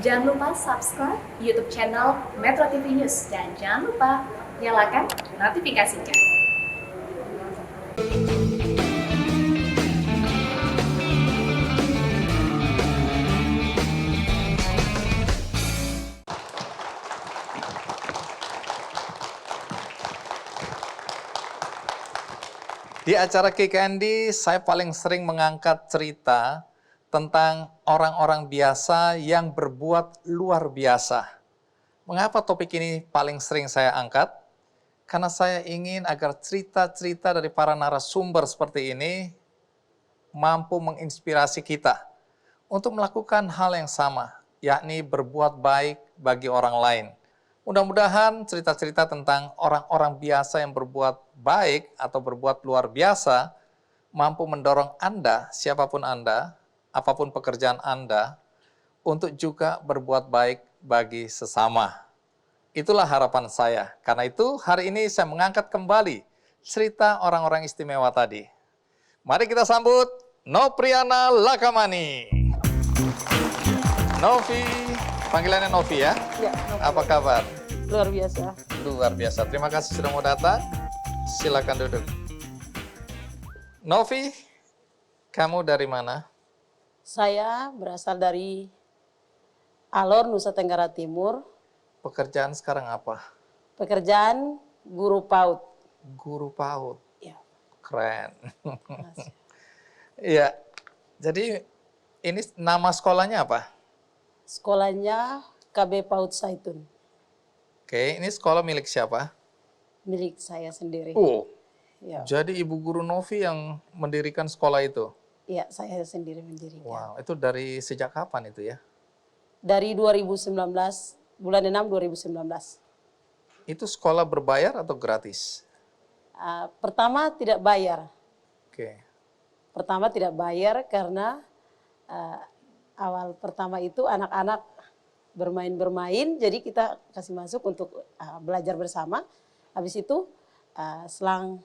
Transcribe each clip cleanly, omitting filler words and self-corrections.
Jangan lupa subscribe YouTube channel Metro TV News dan jangan lupa nyalakan notifikasinya. Di acara Kick Andy, saya paling sering mengangkat cerita tentang orang-orang biasa yang berbuat luar biasa. Mengapa topik ini paling sering saya angkat? Karena saya ingin agar cerita-cerita dari para narasumber seperti ini mampu menginspirasi kita untuk melakukan hal yang sama, yakni berbuat baik bagi orang lain. Mudah-mudahan cerita-cerita tentang orang-orang biasa yang berbuat baik atau berbuat luar biasa mampu mendorong Anda, siapapun Anda, apapun pekerjaan Anda, untuk juga berbuat baik bagi sesama. Itulah harapan saya. Karena itu hari ini saya mengangkat kembali cerita orang-orang istimewa tadi. Mari kita sambut Nopriana Lakamani. Novi, panggilannya Novi ya? Ya, Apa kabar? luar biasa. Luar biasa. Terima kasih sudah mau datang. Silakan duduk. Novi, kamu dari mana? Saya berasal dari Alor, Nusa Tenggara Timur. Pekerjaan sekarang apa? Pekerjaan guru PAUD. Guru PAUD. Ya, Keren. makasih. Iya. Jadi ini nama sekolahnya apa? Sekolahnya KB PAUD Saitun, Oke, ini sekolah milik siapa? milik saya sendiri. Oh, Ya, jadi Ibu Guru Novi yang mendirikan sekolah itu? ya, saya sendiri mendirikan. Wow, itu dari sejak kapan itu ya? Dari 2019, bulan 6 2019. Itu sekolah berbayar atau gratis? Pertama tidak bayar. Oke. Pertama tidak bayar karena awal pertama itu anak-anak bermain-bermain, jadi kita kasih masuk untuk belajar bersama. Habis itu selang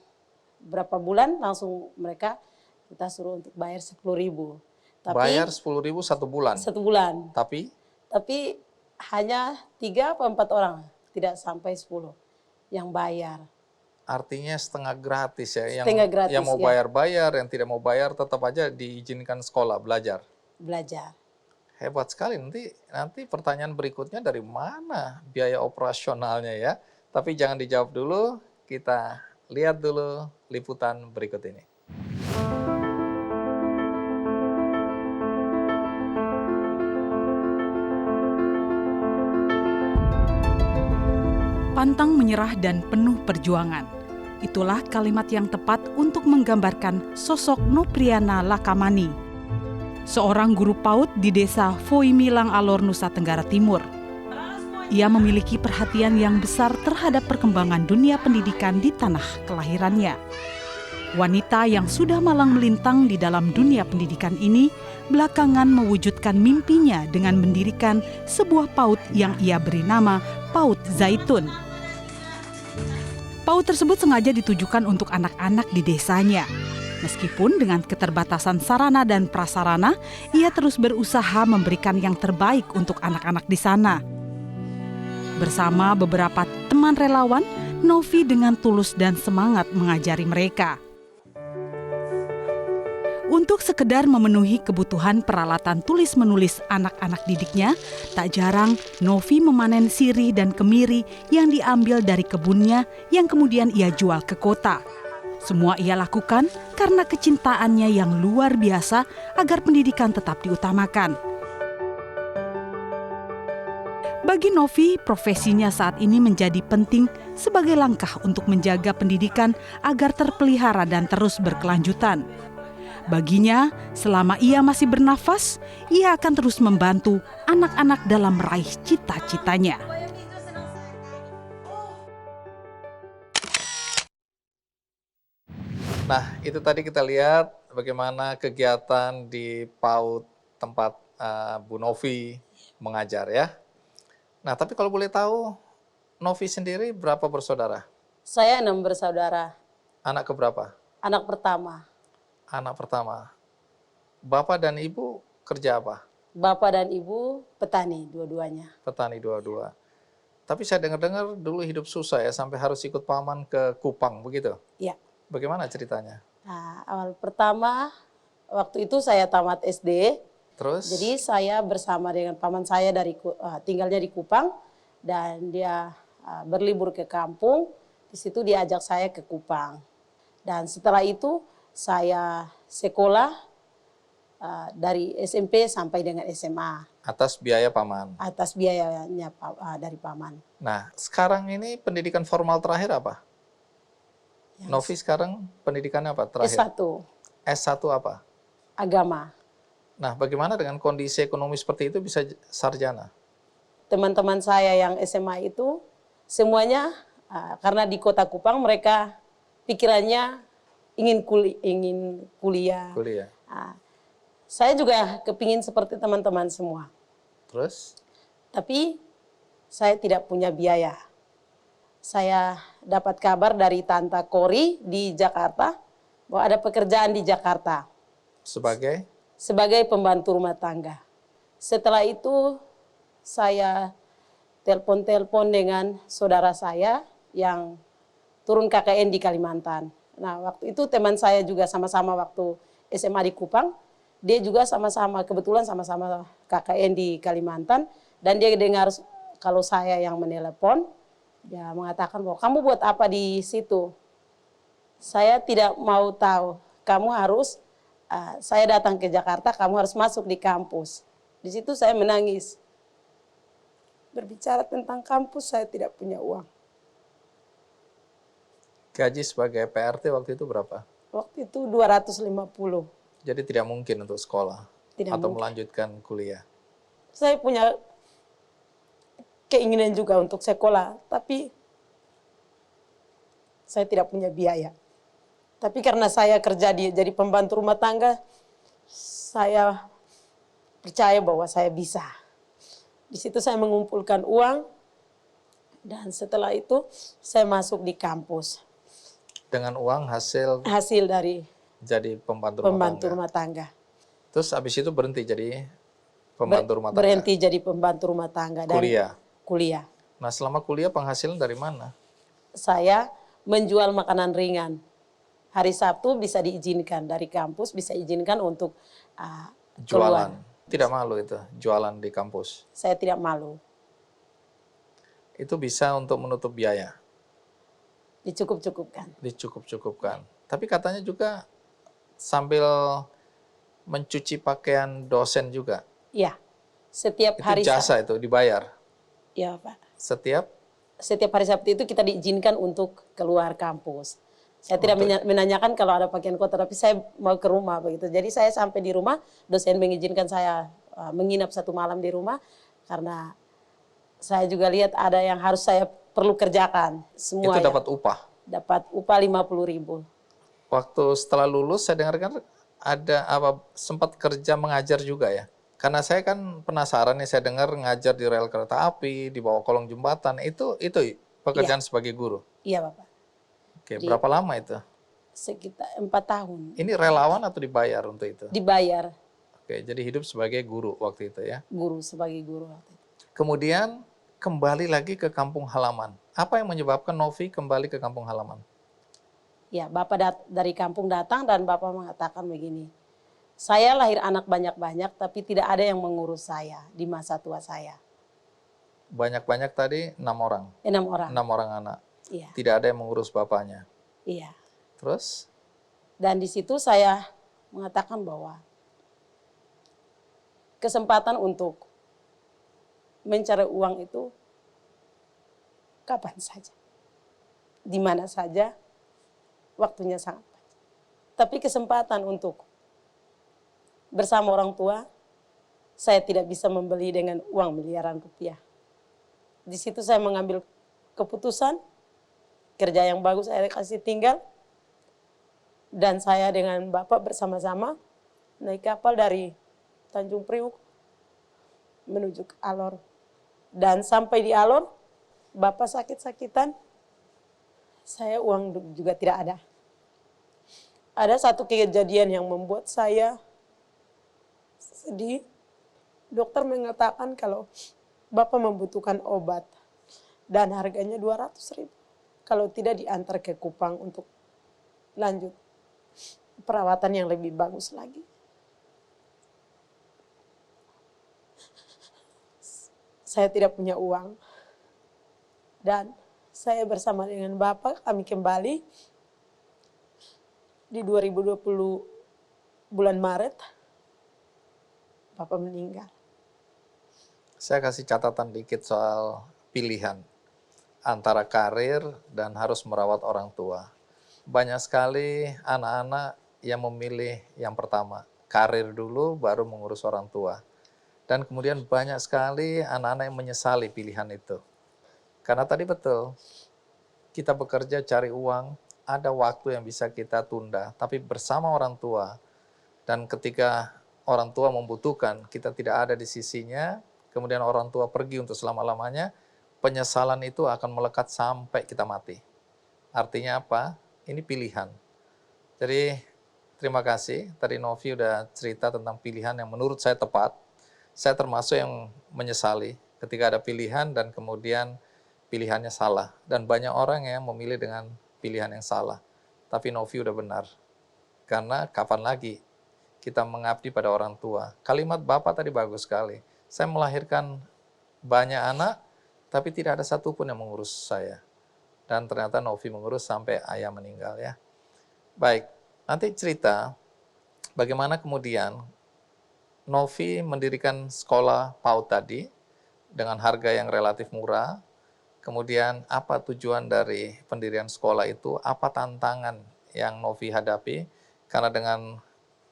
berapa bulan langsung mereka kita suruh untuk bayar 10.000. Bayar 10.000 1 bulan? 1 bulan. Tapi Hanya 3 atau 4 orang, tidak sampai 10 yang bayar. artinya setengah gratis ya? Setengah gratis, yang mau ya. bayar-bayar, yang tidak mau bayar tetap aja diizinkan sekolah, belajar. Belajar. Hebat sekali. Nanti pertanyaan berikutnya dari mana biaya operasionalnya ya? Tapi jangan dijawab dulu, kita lihat dulu liputan berikut ini. Pantang menyerah dan penuh perjuangan. Itulah kalimat yang tepat untuk menggambarkan sosok Nopriana Lakamani, seorang guru PAUD di desa Foimilang Alor, Nusa Tenggara Timur. Ia memiliki perhatian yang besar terhadap perkembangan dunia pendidikan di tanah kelahirannya. Wanita yang sudah malang melintang di dalam dunia pendidikan ini belakangan mewujudkan mimpinya dengan mendirikan sebuah PAUD yang ia beri nama PAUD Zaitun. PAUD tersebut sengaja ditujukan untuk anak-anak di desanya. Meskipun dengan keterbatasan sarana dan prasarana, ia terus berusaha memberikan yang terbaik untuk anak-anak di sana. Bersama beberapa teman relawan, Novi dengan tulus dan semangat mengajari mereka. Untuk sekedar memenuhi kebutuhan peralatan tulis-menulis anak-anak didiknya, tak jarang Novi memanen sirih dan kemiri yang diambil dari kebunnya yang kemudian ia jual ke kota. Semua ia lakukan karena kecintaannya yang luar biasa agar pendidikan tetap diutamakan. Bagi Novi, profesinya saat ini menjadi penting sebagai langkah untuk menjaga pendidikan agar terpelihara dan terus berkelanjutan. Baginya, selama ia masih bernafas, ia akan terus membantu anak-anak dalam meraih cita-citanya. Nah, itu tadi kita lihat bagaimana kegiatan di PAUD tempat Bu Novi mengajar ya. Nah, tapi kalau boleh tahu, Novi sendiri berapa bersaudara? Saya 6 bersaudara. Anak keberapa? Anak pertama. Anak pertama. Bapak dan Ibu kerja apa? Bapak dan ibu petani dua-duanya. Petani dua-dua. Tapi saya dengar-dengar dulu hidup susah ya, sampai harus ikut paman ke Kupang, begitu? Ya. Bagaimana ceritanya? Nah, awal pertama waktu itu saya tamat SD. Terus? Jadi saya bersama dengan paman saya tinggalnya di Kupang dan dia berlibur ke kampung. Di situ diajak saya ke Kupang. Dan setelah itu saya sekolah dari SMP sampai dengan SMA. Atas biaya paman. Atas biayanya dari paman. Nah, sekarang ini pendidikan formal terakhir apa? Novi sekarang pendidikannya apa terakhir? S1. S1 apa? Agama. Nah, bagaimana dengan kondisi ekonomi seperti itu bisa sarjana? Teman-teman saya yang SMA itu semuanya karena di Kota Kupang mereka pikirannya ingin kuliah. Kuliah. Saya juga kepingin seperti teman-teman semua. Terus? Tapi saya tidak punya biaya. Saya dapat kabar dari Tante Kori di Jakarta bahwa ada pekerjaan di Jakarta. Sebagai? Sebagai pembantu rumah tangga. Setelah itu saya telepon-telepon dengan saudara saya yang turun KKN di Kalimantan. Nah, waktu itu teman saya juga sama-sama waktu SMA di Kupang. Dia juga kebetulan sama-sama KKN di Kalimantan. Dan dia dengar kalau saya yang menelepon, dia mengatakan bahwa kamu buat apa di situ? Saya tidak mau tahu. Saya datang ke Jakarta, kamu harus masuk di kampus. Di situ saya menangis. Berbicara tentang kampus, saya tidak punya uang. Gaji sebagai PRT waktu itu berapa? Waktu itu 250. Jadi tidak mungkin untuk sekolah Tidak atau mungkin. melanjutkan kuliah. Saya punya keinginan juga untuk sekolah, tapi saya tidak punya biaya. Tapi karena saya kerja jadi pembantu rumah tangga, saya percaya bahwa saya bisa. Di situ saya mengumpulkan uang, dan setelah itu saya masuk di kampus. Dengan uang hasil dari jadi pembantu rumah tangga. Terus habis itu berhenti jadi pembantu rumah tangga? Berhenti jadi pembantu rumah tangga. Kuliah. Nah, selama kuliah penghasilan dari mana? Saya menjual makanan ringan. Hari Sabtu bisa diizinkan dari kampus, bisa izinkan untuk Jualan. keluar. Tidak malu itu, jualan di kampus? Saya tidak malu. Itu bisa untuk menutup biaya? Dicukup-cukupkan. Dicukup-cukupkan. Tapi katanya juga sambil mencuci pakaian dosen juga. Iya. Setiap Itu hari jasa itu dibayar? Iya, Pak. Setiap hari Sabtu itu kita diizinkan untuk keluar kampus. Saya tidak menanyakan kalau ada pakaian kotor, tapi saya mau ke rumah begitu. Jadi saya sampai di rumah, dosen mengizinkan saya menginap 1 malam di rumah karena saya juga lihat ada yang harus saya perlu kerjakan. Semua itu dapat upah? Dapat upah 50.000. Waktu setelah lulus saya dengarkan sempat kerja mengajar juga ya? Karena saya kan penasaran nih, saya dengar ngajar di rel kereta api, di bawah kolong jembatan, itu pekerjaan sebagai guru? Iya, Bapak. Oke, berapa lama itu? Sekitar 4 tahun. Ini relawan atau dibayar untuk itu? Dibayar. Oke, jadi hidup sebagai guru waktu itu ya? Sebagai guru waktu itu. Kemudian kembali lagi ke kampung halaman. Apa yang menyebabkan Novi kembali ke kampung halaman? Ya, Bapak dari kampung datang dan Bapak mengatakan begini, saya lahir anak banyak-banyak tapi tidak ada yang mengurus saya di masa tua saya. Banyak-banyak tadi 6 orang? 6 orang. 6 orang anak? Iya. Tidak ada yang mengurus bapaknya? Iya. Terus? Dan di situ saya mengatakan bahwa kesempatan untuk mencari uang itu kapan saja, di mana saja, waktunya sangat panjang. Tapi kesempatan untuk bersama orang tua, saya tidak bisa membeli dengan uang miliaran rupiah. Di situ saya mengambil keputusan, kerja yang bagus saya kasih tinggal, dan saya dengan Bapak bersama-sama naik kapal dari Tanjung Priuk menuju ke Alor. Dan sampai di Alor, Bapak sakit-sakitan, saya uang juga tidak ada. Ada satu kejadian yang membuat saya sedih. Dokter mengatakan kalau Bapak membutuhkan obat dan harganya 200.000. Kalau tidak diantar ke Kupang untuk lanjut perawatan yang lebih bagus lagi. Saya tidak punya uang. Dan saya bersama dengan Bapak kami kembali di 2020 bulan Maret. Bapak meninggal. Saya kasih catatan dikit soal pilihan antara karir dan harus merawat orang tua. Banyak sekali anak-anak yang memilih yang pertama, karir dulu baru mengurus orang tua. Dan kemudian banyak sekali anak-anak yang menyesali pilihan itu. Karena tadi betul, kita bekerja cari uang, ada waktu yang bisa kita tunda, tapi bersama orang tua. Dan ketika orang tua membutuhkan, kita tidak ada di sisinya, kemudian orang tua pergi untuk selama-lamanya, penyesalan itu akan melekat sampai kita mati. Artinya apa? Ini pilihan. Jadi terima kasih, tadi Novi udah cerita tentang pilihan yang menurut saya tepat. Saya termasuk yang menyesali ketika ada pilihan dan kemudian pilihannya salah. Dan banyak orang yang memilih dengan pilihan yang salah. Tapi Novi udah benar. Karena kapan lagi kita mengabdi pada orang tua. Kalimat Bapak tadi bagus sekali. Saya melahirkan banyak anak, tapi tidak ada satupun yang mengurus saya. Dan ternyata Novi mengurus sampai ayah meninggal ya. Baik, nanti cerita bagaimana kemudian Novi mendirikan sekolah PAUD tadi dengan harga yang relatif murah. Kemudian apa tujuan dari pendirian sekolah itu, apa tantangan yang Novi hadapi, karena dengan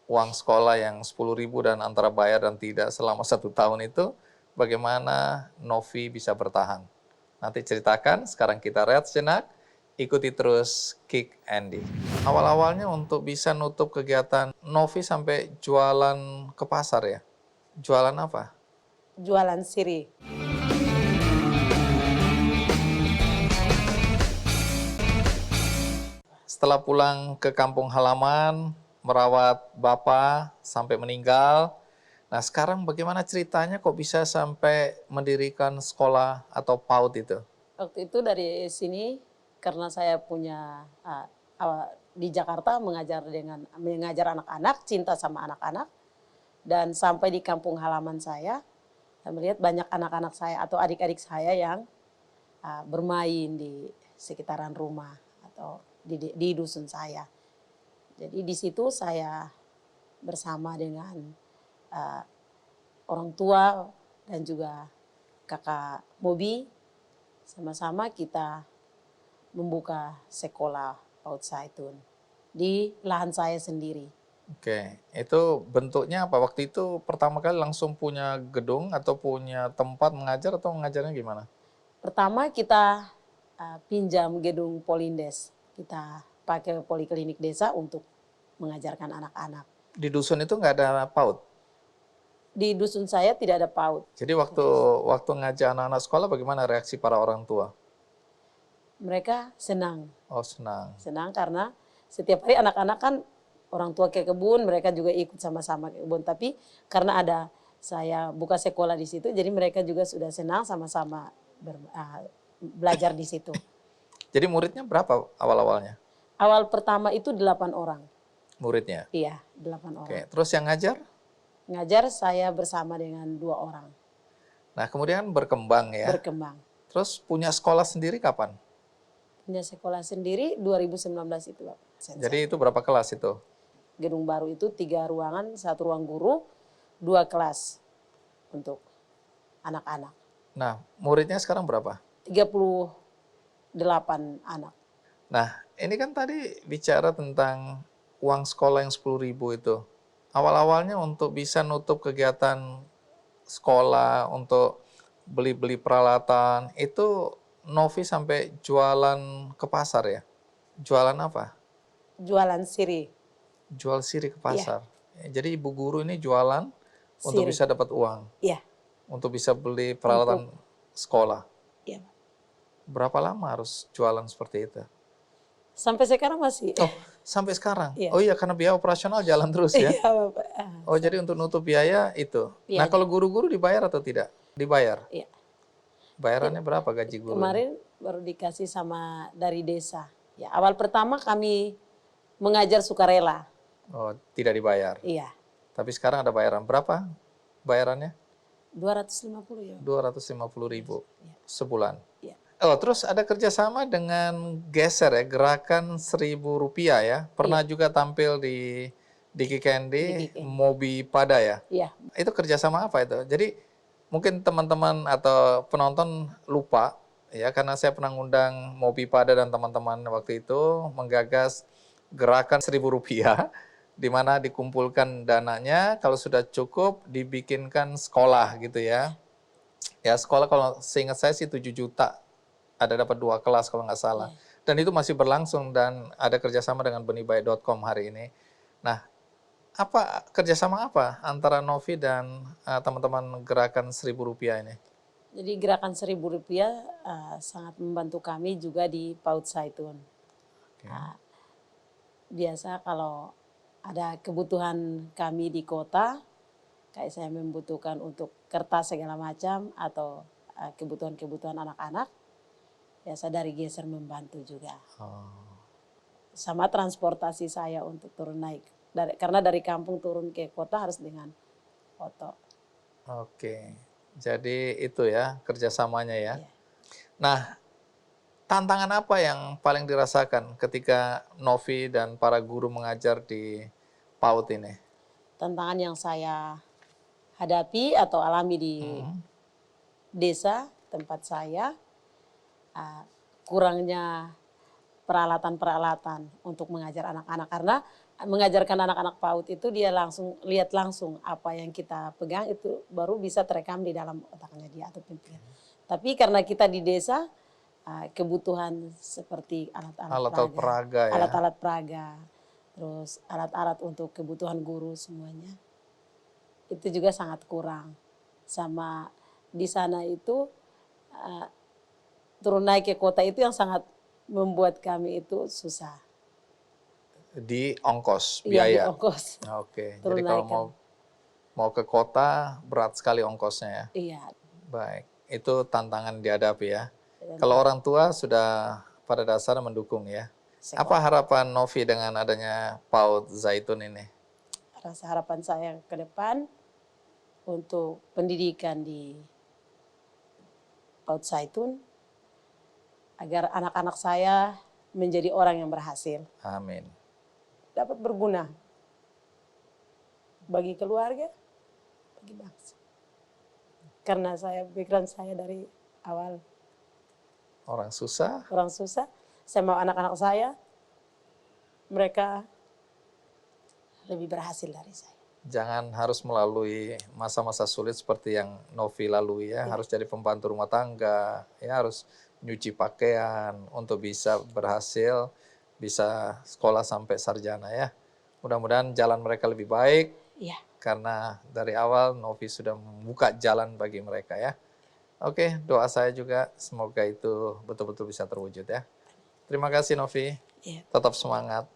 uang sekolah yang 10.000 dan antara bayar dan tidak selama 1 tahun itu, bagaimana Novi bisa bertahan. Nanti ceritakan, sekarang kita rehat sejenak, ikuti terus Kick Andy. Awal-awalnya untuk bisa nutup kegiatan, Novi sampai jualan ke pasar ya? Jualan apa? Jualan siri. Setelah pulang ke kampung halaman, merawat bapak sampai meninggal. Nah sekarang bagaimana ceritanya kok bisa sampai mendirikan sekolah atau PAUD itu? Waktu itu dari sini karena saya punya di Jakarta mengajar anak-anak, cinta sama anak-anak, dan sampai di kampung halaman saya melihat banyak anak-anak saya atau adik-adik saya yang bermain di sekitaran rumah atau di dusun saya. Jadi di situ saya bersama dengan orang tua dan juga kakak Bobi, sama-sama kita membuka sekolah PAUD Zaitun di lahan saya sendiri. Oke, itu bentuknya apa? Waktu itu pertama kali langsung punya gedung atau punya tempat mengajar atau mengajarnya gimana? Pertama kita pinjam gedung Polindes, kita pakai poliklinik desa untuk mengajarkan anak-anak. Di dusun itu nggak ada PAUD? Di dusun saya tidak ada PAUD. Jadi waktu ngajak anak-anak sekolah bagaimana reaksi para orang tua? Mereka senang. Oh senang. Senang karena setiap hari anak-anak kan orang tua ke kebun, mereka juga ikut sama-sama ke kebun. Tapi karena ada saya buka sekolah di situ, jadi mereka juga sudah senang sama-sama belajar di situ. Jadi muridnya berapa awal-awalnya? Awal pertama itu 8 orang. Muridnya? Iya, 8 orang. Oke, terus yang ngajar? Ngajar saya bersama dengan 2 orang. Nah kemudian berkembang ya? Berkembang. Terus punya sekolah sendiri kapan? Punya sekolah sendiri 2019 itu, Pak. Jadi itu berapa kelas itu? Gedung baru itu 3 ruangan, 1 ruang guru, 2 kelas untuk anak-anak. Nah muridnya sekarang berapa? 38 anak. Nah ini kan tadi bicara tentang uang sekolah yang 10.000 itu. Awal-awalnya untuk bisa nutup kegiatan sekolah, untuk beli-beli peralatan, itu Novi sampai jualan ke pasar ya? Jualan apa? Jualan siri. Jual siri ke pasar. Jadi ibu guru ini jualan untuk Siri. bisa dapat uang. Iya. Untuk bisa beli peralatan sekolah. Iya. Berapa lama harus jualan seperti itu? Sampai sekarang masih. Oh, Sampai sekarang? Iya. Oh iya, karena biaya operasional jalan terus ya? Iya, Bapak. Oh, jadi untuk nutup biaya itu. Iya. Nah, kalau guru-guru dibayar atau tidak? Dibayar? Iya. Bayarannya berapa gaji guru? Kemarin baru dikasih sama dari desa. Ya, awal pertama kami mengajar sukarela. Oh, tidak dibayar. Iya. Tapi sekarang ada bayaran. Berapa bayarannya? 250 ya. 250.000 sebulan. Iya. Oh, terus ada kerjasama dengan Geser ya, gerakan Rp1.000 ya. Pernah juga tampil di Ki Candy, Mobi Pada ya. Iya. Itu kerjasama apa itu? Jadi mungkin teman-teman atau penonton lupa ya, karena saya pernah ngundang Mobi Pada dan teman-teman waktu itu menggagas gerakan Rp1.000, di mana dikumpulkan dananya, kalau sudah cukup dibikinkan sekolah gitu ya. Ya sekolah kalau seingat saya sih 7 juta, ada dapat 2 kelas kalau nggak salah. Dan itu masih berlangsung dan ada kerjasama dengan benihbaik.com hari ini. Nah, kerjasama apa antara Novi dan teman-teman gerakan Rp1.000 ini? Jadi gerakan Rp1.000 sangat membantu kami juga di PAUD Zaitun. Okay. Biasa kalau ada kebutuhan kami di kota, kayak saya membutuhkan untuk kertas segala macam atau kebutuhan-kebutuhan anak-anak, biasa dari Geser membantu juga. Sama transportasi saya untuk turun naik. Karena dari kampung turun ke kota harus dengan oto. Oke, jadi itu ya kerjasamanya ya. Iya. Nah, tantangan apa yang paling dirasakan ketika Novi dan para guru mengajar di PAUD ini? Tantangan yang saya hadapi atau alami di desa tempat saya, kurangnya peralatan-peralatan untuk mengajar anak-anak. Karena mengajarkan anak-anak PAUD itu dia langsung lihat langsung apa yang kita pegang itu baru bisa terekam di dalam otaknya dia atau pikiran. Tapi karena kita di desa, kebutuhan seperti alat-alat peraga, alat-alat peraga, terus alat-alat untuk kebutuhan guru semuanya, itu juga sangat kurang. Sama di sana itu turun naik ke kota itu yang sangat membuat kami itu susah. Di ongkos, Iya, biaya? di ongkos. Oke, Turun jadi kalau mau ke kota berat sekali ongkosnya ya? Iya. Baik, itu tantangan dihadapi ya. Kalau orang tua sudah pada dasarnya mendukung ya. Apa harapan Novi dengan adanya PAUD Zaitun ini? Rasa harapan saya ke depan untuk pendidikan di PAUD Zaitun agar anak-anak saya menjadi orang yang berhasil. Amin. Dapat berguna bagi keluarga, bagi bangsa. Karena pikiran saya dari awal Orang susah. Saya mau anak-anak saya, mereka lebih berhasil dari saya. Jangan harus melalui masa-masa sulit seperti yang Novi lalui ya. Harus jadi pembantu rumah tangga, ya harus nyuci pakaian untuk bisa berhasil, bisa sekolah sampai sarjana ya. Mudah-mudahan jalan mereka lebih baik. Iya. Karena dari awal Novi sudah membuka jalan bagi mereka ya. Oke, doa saya juga semoga itu betul-betul bisa terwujud ya. Terima kasih Novi. Iya. Tetap semangat.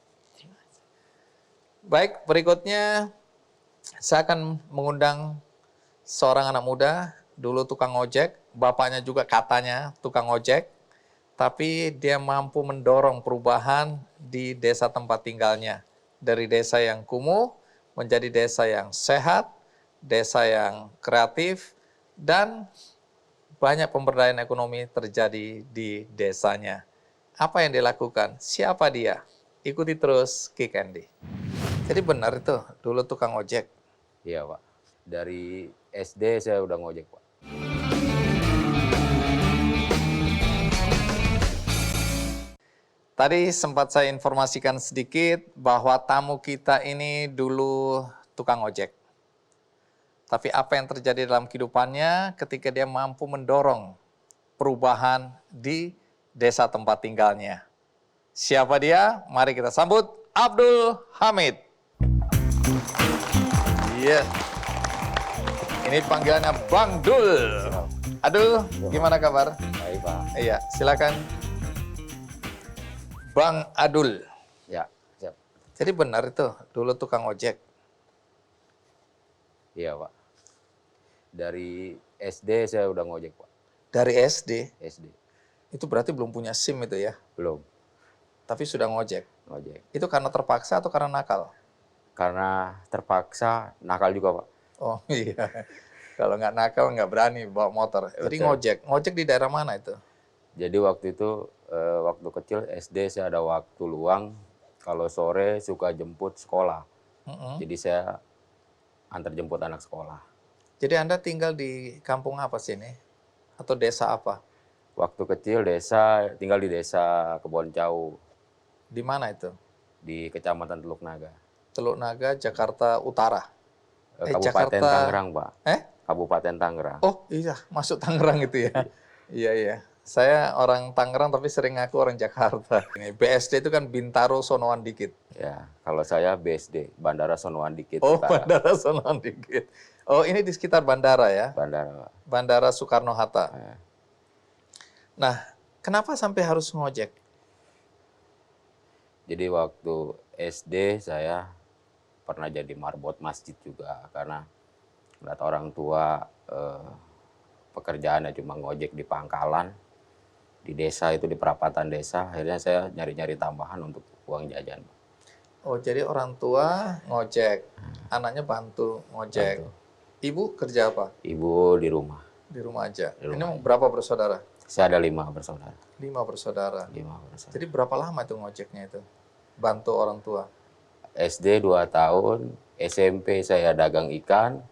Baik, berikutnya saya akan mengundang seorang anak muda, dulu tukang ojek, bapaknya juga katanya tukang ojek, tapi dia mampu mendorong perubahan di desa tempat tinggalnya. Dari desa yang kumuh menjadi desa yang sehat, desa yang kreatif, dan banyak pemberdayaan ekonomi terjadi di desanya. Apa yang dilakukan? Siapa dia? Ikuti terus Ki Candy. Jadi benar itu, dulu tukang ojek. Iya Pak, dari SD saya udah ngojek Pak. Tadi sempat saya informasikan sedikit bahwa tamu kita ini dulu tukang ojek. Tapi apa yang terjadi dalam kehidupannya ketika dia mampu mendorong perubahan di desa tempat tinggalnya. Siapa dia? Mari kita sambut Abdul Hamid. Iya. Ini panggilannya Bang Dul. Aduh, gimana kabar? Baik Pak. Iya, silakan. Bang Adul. Ya, siap. Jadi benar itu, dulu tukang ojek. Iya Pak. Dari SD saya udah ngojek Pak. Dari SD, SD. itu berarti belum punya SIM itu ya, Belum tapi sudah ngojek. ngojek. Itu karena terpaksa atau karena nakal? Karena terpaksa, nakal juga Pak. Oh iya, kalau nggak nakal nggak berani bawa motor. Jadi Betul. ngojek. Ngojek di daerah mana itu? Jadi waktu itu, waktu kecil SD saya ada waktu luang. Kalau sore suka jemput sekolah. Mm-mm. Jadi saya antar jemput anak sekolah. Jadi Anda tinggal di kampung apa sini? Atau desa apa? Waktu kecil tinggal di desa Keboncau Di mana itu? di Kecamatan Teluk Naga. Teluk Naga, Jakarta Utara. Kabupaten Jakarta- Tangerang, Pak. Kabupaten Tangerang. Oh iya, masuk Tangerang itu ya. Iya, iya. Saya orang Tangerang tapi sering ngaku orang Jakarta. Ini BSD itu kan Bintaro Sonoan Dikit. Ya, kalau saya BSD, Bandara Sonoan Dikit. Oh, Utara. Bandara Sonoan Dikit. Oh, ini di sekitar bandara ya? Bandara, Pak. Bandara Soekarno-Hatta. Eh, Nah, kenapa sampai harus ngojek? Jadi waktu SD saya pernah jadi marbot masjid juga karena melihat orang tua pekerjaannya cuma ngojek di pangkalan di desa itu di perapatan desa, akhirnya saya nyari-nyari tambahan untuk uang jajan. Oh, jadi orang tua ngojek, anaknya bantu ngojek. Bantu. Ibu kerja apa? Ibu di rumah. Di rumah aja. Di rumah Ini aja. berapa bersaudara? Saya ada 5 bersaudara. 5 bersaudara. 5 bersaudara. Jadi berapa lama itu ngojeknya itu? Bantu orang tua. SD 2 tahun, SMP saya dagang ikan,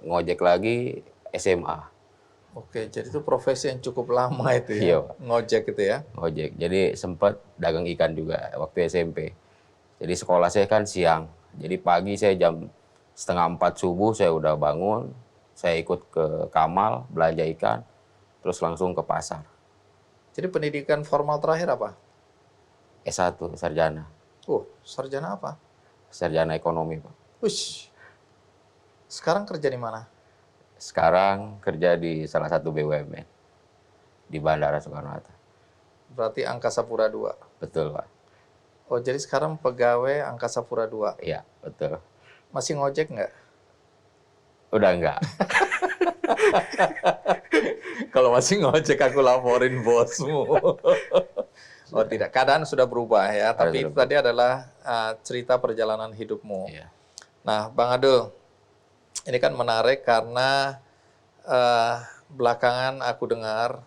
ngojek lagi SMA, Oke, jadi itu profesi yang cukup lama itu Iya, ya. Pak. Ngojek itu ya. ngojek. Jadi sempat dagang ikan juga waktu SMP. Jadi sekolah saya kan siang. Jadi pagi saya jam 3:30 subuh saya udah bangun, saya ikut ke Kamal belanja ikan, terus langsung ke pasar. Jadi pendidikan formal terakhir apa? S1 sarjana, Sarjana apa? sarjana ekonomi, Pak. Wush. Sekarang kerja di mana? Sekarang kerja di salah satu BUMN di Bandara Soekarno-Hatta. Berarti Angkasa Pura II. Betul, Pak. Oh, jadi sekarang pegawai Angkasa Pura II. Iya, betul. Masih ngojek nggak? Udah enggak. Kalau masih ngojek aku laporin bosmu. Oh tidak, keadaan sudah berubah ya. Tapi itu tadi adalah cerita perjalanan hidupmu. Iya. Nah, Bang Adul, ini kan menarik karena belakangan aku dengar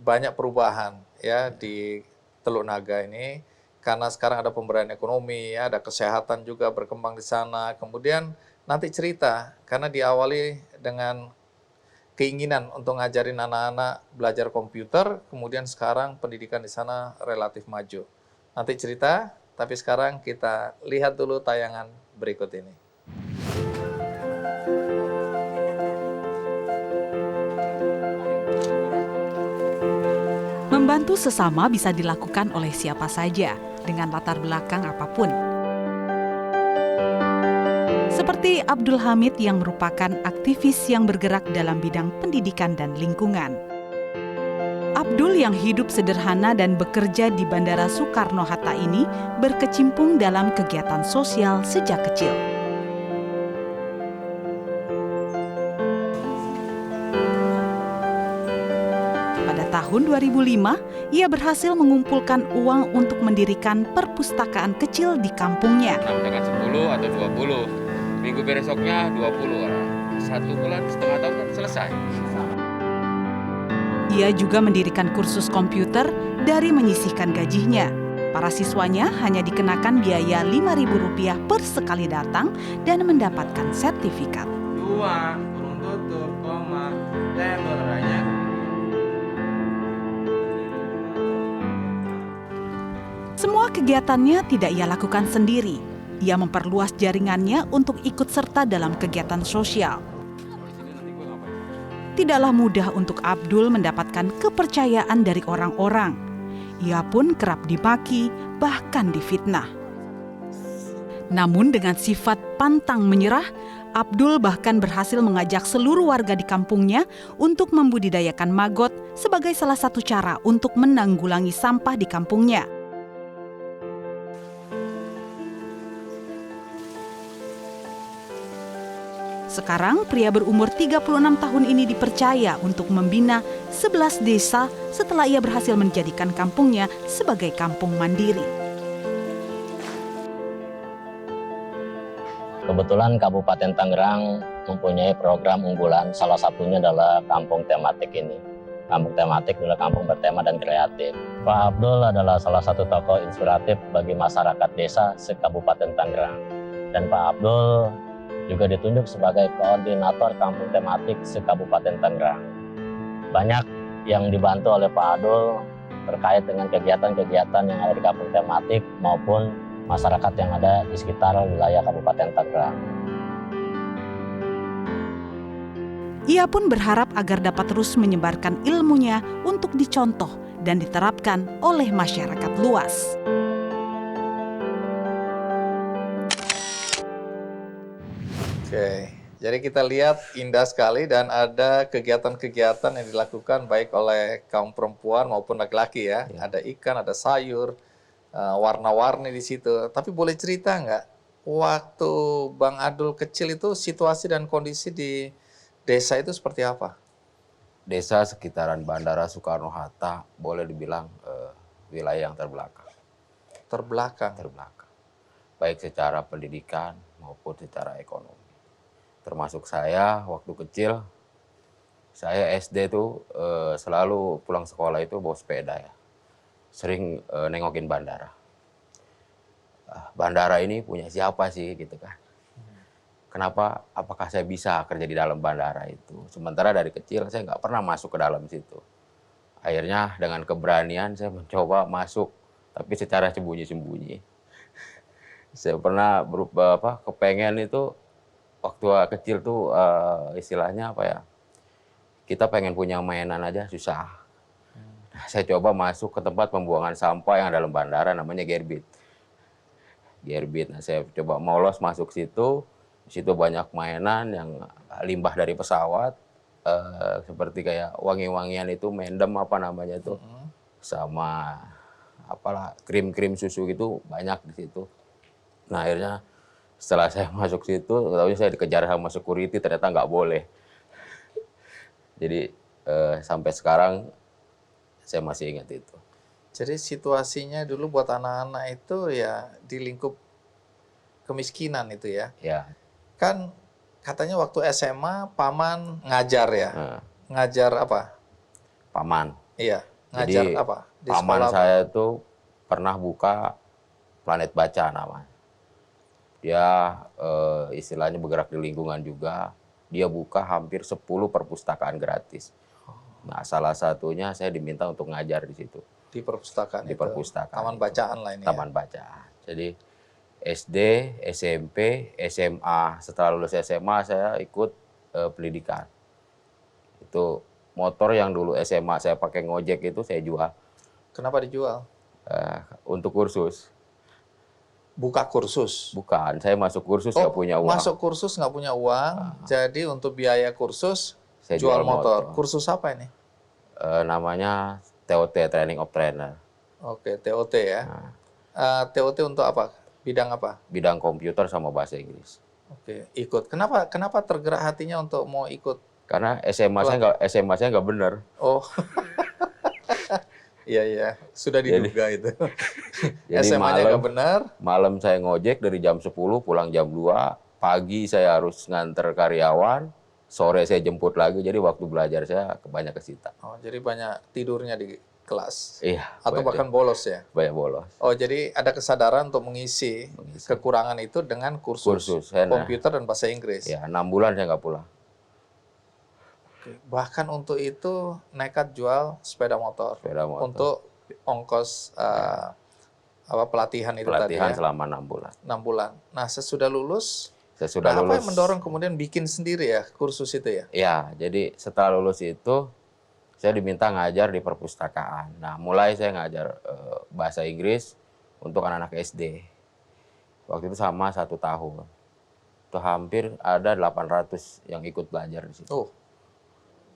banyak perubahan ya di Teluk Naga ini. Karena sekarang ada pemberdayaan ekonomi, ya, ada kesehatan juga berkembang di sana. Kemudian nanti cerita, karena diawali dengan keinginan untuk ngajarin anak-anak belajar komputer, kemudian sekarang pendidikan di sana relatif maju. Nanti cerita, tapi sekarang kita lihat dulu tayangan berikut ini. Membantu sesama bisa dilakukan oleh siapa saja, dengan latar belakang apapun. Seperti Abdul Hamid yang merupakan aktivis yang bergerak dalam bidang pendidikan dan lingkungan. Abdul yang hidup sederhana dan bekerja di Bandara Soekarno-Hatta ini berkecimpung dalam kegiatan sosial sejak kecil. Pada tahun 2005, ia berhasil mengumpulkan uang untuk mendirikan perpustakaan kecil di kampungnya. Dengan 10 atau 20. Minggu besoknya 20 orang. 1 bulan setengah tahun kan selesai. Ia juga mendirikan kursus komputer dari menyisihkan gajinya. Para siswanya hanya dikenakan biaya Rp5.000 per sekali datang dan mendapatkan sertifikat. 2, kurung tutup, koma, tembel banyak. Semua kegiatannya tidak ia lakukan sendiri. Ia memperluas jaringannya untuk ikut serta dalam kegiatan sosial. Tidaklah mudah untuk Abdul mendapatkan kepercayaan dari orang-orang. Ia pun kerap dimaki, bahkan difitnah. Namun dengan sifat pantang menyerah, Abdul bahkan berhasil mengajak seluruh warga di kampungnya untuk membudidayakan maggot sebagai salah satu cara untuk menanggulangi sampah di kampungnya. Sekarang pria berumur 36 tahun ini dipercaya untuk membina 11 desa setelah ia berhasil menjadikan kampungnya sebagai kampung mandiri. Kebetulan Kabupaten Tangerang mempunyai program unggulan, salah satunya adalah kampung tematik ini. Kampung tematik adalah kampung bertema dan kreatif. Pak Abdul adalah salah satu tokoh inspiratif bagi masyarakat desa se-Kabupaten Tangerang. Dan Pak Abdul juga ditunjuk sebagai koordinator kampung tematik se-Kabupaten Tangerang. Banyak yang dibantu oleh Pak Abdul terkait dengan kegiatan-kegiatan yang ada di kampung tematik maupun masyarakat yang ada di sekitar wilayah Kabupaten Tangerang. Ia pun berharap agar dapat terus menyebarkan ilmunya untuk dicontoh dan diterapkan oleh masyarakat luas. Oke, jadi kita lihat indah sekali dan ada kegiatan-kegiatan yang dilakukan baik oleh kaum perempuan maupun laki-laki ya. Ada ikan, ada sayur, warna-warni di situ. Tapi boleh cerita nggak, waktu Bang Adul kecil itu situasi dan kondisi di desa itu seperti apa? Desa sekitaran Bandara Soekarno-Hatta boleh dibilang wilayah yang terbelakang. Terbelakang. Baik secara pendidikan maupun secara ekonomi. Termasuk saya waktu kecil, saya SD tuh selalu pulang sekolah itu bawa sepeda ya. Sering nengokin bandara. Bandara ini punya siapa sih gitu kan. Kenapa, apakah saya bisa kerja di dalam bandara itu. Sementara dari kecil saya nggak pernah masuk ke dalam situ. Akhirnya dengan keberanian saya mencoba masuk, tapi secara sembunyi-sembunyi. Saya pernah kepengen itu, waktu kecil tuh istilahnya apa ya, kita pengen punya mainan aja susah. Nah, saya coba masuk ke tempat pembuangan sampah yang dalam bandara namanya Gerbit. Nah, saya coba molos masuk situ. Di situ banyak mainan yang limbah dari pesawat, seperti kayak wangi-wangian itu, mendem apa namanya itu, sama apalah krim-krim susu gitu banyak di situ. Nah akhirnya setelah saya masuk situ, tahunya saya dikejar sama security, ternyata nggak boleh. Jadi sampai sekarang saya masih ingat itu. Jadi situasinya dulu buat anak-anak itu ya di lingkup kemiskinan itu ya. Ya. Kan katanya waktu SMA paman ngajar ya. Ngajar apa? Paman. Iya, ngajar jadi, apa? Di paman sekolah saya itu pernah buka Planet Baca namanya. Dia istilahnya bergerak di lingkungan juga. Dia buka hampir 10 perpustakaan gratis. Nah, salah satunya saya diminta untuk ngajar di situ. Di perpustakaan Di itu. perpustakaan. Taman bacaan lah ini. Taman bacaan. Jadi SD, SMP, SMA. Setelah lulus SMA saya ikut pendidikan. Itu motor yang dulu SMA saya pakai ngojek itu saya jual. Kenapa dijual? Untuk kursus. Buka kursus? Bukan, saya masuk kursus nggak punya uang. Masuk kursus nggak punya uang, jadi untuk biaya kursus Saya jual jual motor. motor. Kursus apa ini? Namanya TOT, Training of Trainer. Oke, TOT ya. TOT untuk apa? Bidang apa? Bidang komputer sama bahasa Inggris. Oke, ikut. Kenapa tergerak hatinya untuk mau ikut? Karena SMA saya nggak benar. Oh, iya, sudah diduga itu. Jadi SMA-nya nggak benar. Malam saya ngojek dari jam 10 pulang jam 2. Pagi saya harus nganter karyawan. Sore saya jemput lagi. Jadi waktu belajar saya banyak kesita. Oh, jadi banyak tidurnya di kelas. Iya. Atau bahkan bolos ya? Banyak bolos. Oh, jadi ada kesadaran untuk mengisi kekurangan itu dengan kursus komputer dan bahasa Inggris. Ya, 6 bulan saya nggak pulang. Oke. Bahkan untuk itu nekat jual sepeda motor. Untuk ongkos pelatihan itu tadi ya? Selama 6 bulan. 6 bulan. Nah, sesudah lulus, Sesudah apa lulus. yang mendorong kemudian bikin sendiri ya kursus itu ya? Ya, jadi setelah lulus itu saya diminta ngajar di perpustakaan. Nah, mulai saya ngajar bahasa Inggris untuk anak-anak SD. Waktu itu sama 1 tahun. Itu hampir ada 800 yang ikut belajar di situ. Oh.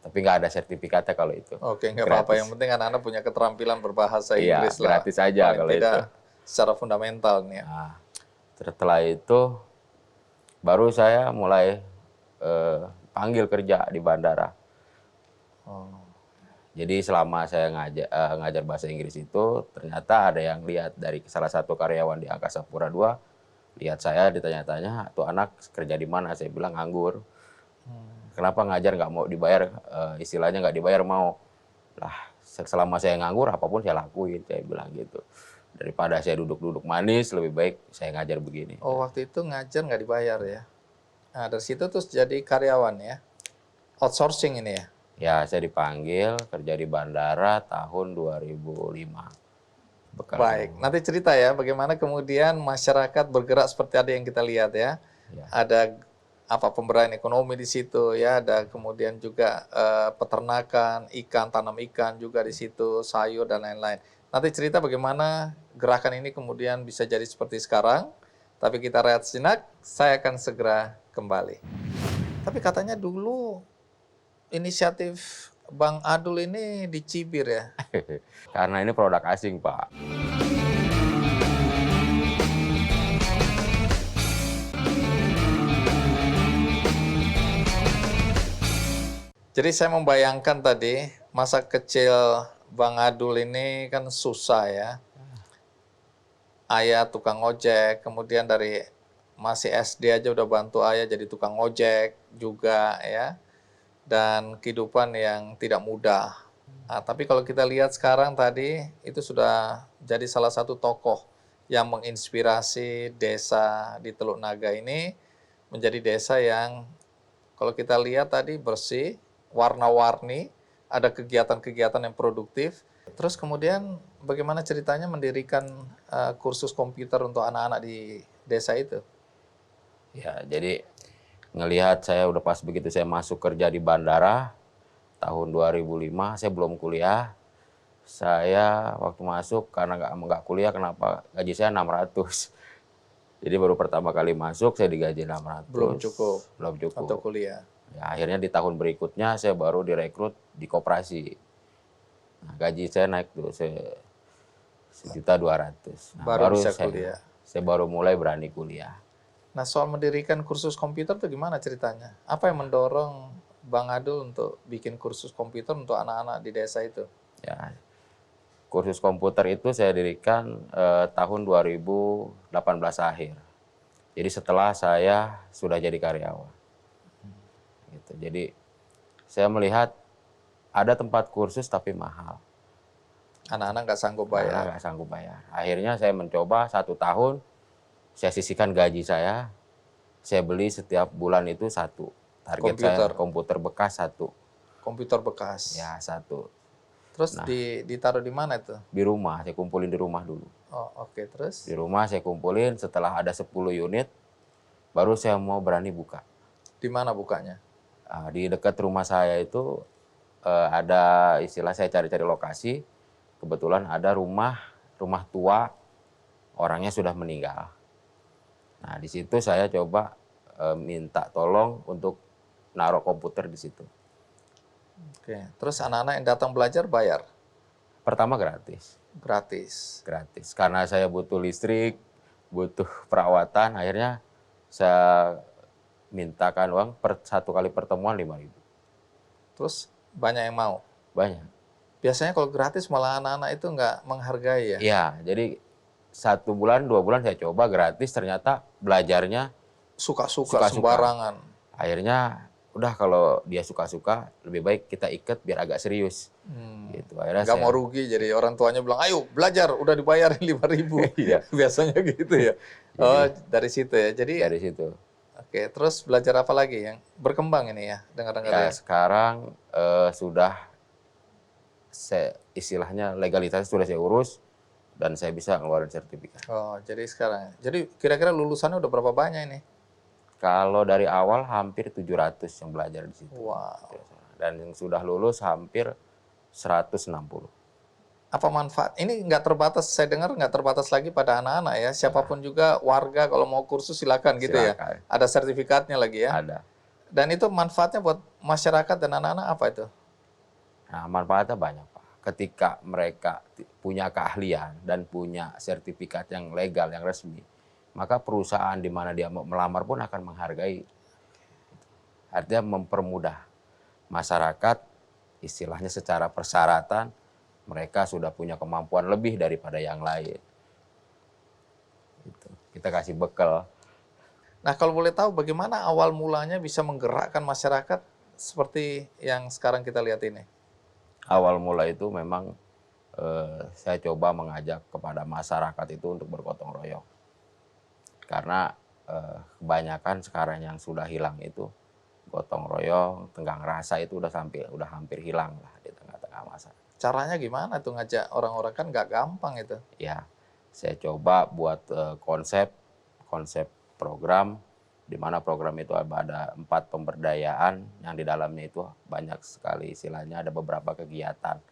Tapi nggak ada sertifikatnya kalau itu. Oke, nggak apa-apa. Yang penting anak-anak punya keterampilan berbahasa Inggris lah. Gratis aja paling kalau tidak itu. Secara fundamental nih ya. Nah, setelah itu baru saya mulai panggil kerja di bandara. Oh. Jadi selama saya ngajar bahasa Inggris itu, ternyata ada yang lihat dari salah satu karyawan di Angkasa Pura II, lihat saya ditanya-tanya, tuh anak kerja di mana? Saya bilang nganggur. Kenapa ngajar nggak mau dibayar, istilahnya nggak dibayar mau. Lah, selama saya nganggur apapun saya lakuin, saya bilang gitu. Daripada saya duduk-duduk manis, lebih baik saya ngajar begini. Oh, waktu itu ngajar nggak dibayar ya? Nah, dari situ terus jadi karyawan ya? Outsourcing ini ya? Ya, saya dipanggil kerja di bandara tahun 2005. Baik, nanti cerita ya bagaimana kemudian masyarakat bergerak seperti ada yang kita lihat ya. Ya. Ada apa pemberdayaan ekonomi di situ ya, ada kemudian juga peternakan, ikan, tanam ikan juga di situ, sayur dan lain-lain. Nanti cerita bagaimana gerakan ini kemudian bisa jadi seperti sekarang. Tapi kita rehat sejenak, saya akan segera kembali. Tapi katanya dulu inisiatif Bang Adul ini dicibir ya. Karena ini produk asing, Pak. Jadi saya membayangkan tadi masa kecil Bang Adul ini kan susah ya. Ayah tukang ojek, kemudian dari masih SD aja udah bantu ayah jadi tukang ojek juga ya. Dan kehidupan yang tidak mudah. Nah, tapi kalau kita lihat sekarang tadi, itu sudah jadi salah satu tokoh yang menginspirasi desa di Teluk Naga ini menjadi desa yang kalau kita lihat tadi bersih, warna-warni, ada kegiatan-kegiatan yang produktif. Terus kemudian bagaimana ceritanya mendirikan kursus komputer untuk anak-anak di desa itu? Ya, jadi ngelihat saya udah pas begitu saya masuk kerja di bandara tahun 2005, saya belum kuliah. Saya waktu masuk karena nggak kuliah, kenapa gaji saya 600. Jadi baru pertama kali masuk saya digaji 600. Belum cukup untuk Belum cukup. kuliah. Ya, akhirnya di tahun berikutnya saya baru direkrut di koperasi. Nah, gaji saya naik tuh 1.200.000. Nah, Baru bisa kuliah. Saya baru mulai berani kuliah. Nah, soal mendirikan kursus komputer itu gimana ceritanya? Apa yang mendorong Bang Adul untuk bikin kursus komputer untuk anak-anak di desa itu? Ya, kursus komputer itu saya dirikan tahun 2018 akhir. Jadi setelah saya sudah jadi karyawan. Gitu. Jadi saya melihat ada tempat kursus tapi mahal. Anak-anak nggak sanggup bayar. Nggak sanggup bayar. Akhirnya saya mencoba 1 tahun, saya sisihkan gaji saya beli setiap bulan itu 1. Target saya komputer bekas 1. Komputer bekas. Ya, 1. Terus Nah, ditaruh di mana itu? di rumah, saya kumpulin di rumah dulu. Oh, oke. Terus? Di rumah saya kumpulin, setelah ada 10 unit, baru saya mau berani buka. Di mana bukanya? Di dekat rumah saya itu ada istilah saya cari-cari lokasi, kebetulan ada rumah tua, orangnya sudah meninggal. Nah, di situ saya coba minta tolong untuk naruh komputer di situ. Oke. Terus anak-anak yang datang belajar bayar? Pertama gratis. Gratis. Karena saya butuh listrik, butuh perawatan, akhirnya saya mintakan uang per 1 kali pertemuan 5.000. Terus banyak yang mau? Banyak. Biasanya kalau gratis malah anak-anak itu nggak menghargai ya? Iya, jadi 1 bulan, 2 bulan saya coba gratis, ternyata belajarnya Suka-suka sembarangan. Akhirnya udah kalau dia suka-suka, lebih baik kita ikat biar agak serius. Gitu. Akhirnya Nggak mau rugi, jadi orang tuanya bilang, ayo belajar, udah dibayarin 5.000. Iya. Biasanya gitu ya. Oh, dari situ ya. Jadi dari situ. Oke, terus belajar apa lagi yang berkembang ini ya? Dengar-dengar Ya, ya. sekarang sudah istilahnya legalitasnya sudah saya urus dan saya bisa ngeluarin sertifikat. Oh, jadi sekarang. Jadi kira-kira lulusannya udah berapa banyak ini? Kalau dari awal hampir 700 yang belajar di situ. Wow. Dan yang sudah lulus hampir 160. Apa manfaat? Ini nggak terbatas, saya dengar nggak terbatas lagi pada anak-anak ya. Siapapun juga warga kalau mau kursus silakan gitu ya. Silakan. Ada sertifikatnya lagi ya. Ada. Dan itu manfaatnya buat masyarakat dan anak-anak apa itu? Nah, manfaatnya banyak, Pak. Ketika mereka punya keahlian dan punya sertifikat yang legal, yang resmi, maka perusahaan di mana dia mau melamar pun akan menghargai. Artinya mempermudah masyarakat, istilahnya secara persyaratan, mereka sudah punya kemampuan lebih daripada yang lain. Gitu. Kita kasih bekal. Nah, kalau boleh tahu bagaimana awal mulanya bisa menggerakkan masyarakat seperti yang sekarang kita lihat ini? Awal mula itu memang saya coba mengajak kepada masyarakat itu untuk bergotong royong. Karena kebanyakan sekarang yang sudah hilang itu gotong royong, tenggang rasa itu udah hampir hilang lah di tengah-tengah masyarakat. Caranya gimana tuh ngajak orang-orang, kan nggak gampang itu. Ya, saya coba buat konsep program, di mana program itu ada 4 pemberdayaan, yang di dalamnya itu banyak sekali istilahnya, ada beberapa kegiatan.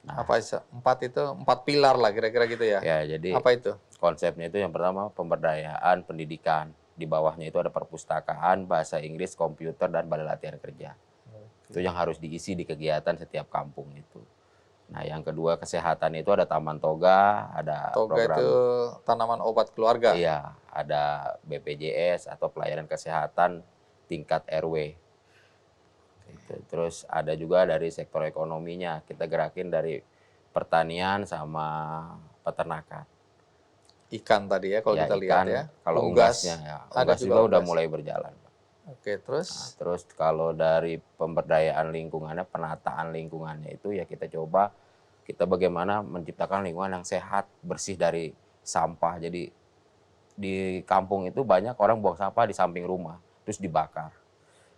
Nah, Apa 4 pilar lah kira-kira gitu ya? ya jadi Apa itu? konsepnya itu yang pertama pemberdayaan pendidikan, di bawahnya itu ada perpustakaan, bahasa Inggris, komputer, dan balai latihan kerja. Itu yang harus diisi di kegiatan setiap kampung itu. Nah, yang kedua kesehatan itu ada taman toga, ada Toga program, itu tanaman obat keluarga. iya, ada BPJS atau pelayanan kesehatan tingkat RW. Gitu. Terus ada juga dari sektor ekonominya, kita gerakin dari pertanian sama peternakan. Ikan tadi ya kalau Ya, kita ikan, lihat ya. kalau Unggas, unggasnya ya, ada unggas juga juga udah unggas. mulai berjalan. Oke, Nah, terus terus kalau dari pemberdayaan lingkungannya, penataan lingkungannya itu ya kita coba bagaimana menciptakan lingkungan yang sehat, bersih dari sampah. Jadi di kampung itu banyak orang buang sampah di samping rumah, terus dibakar.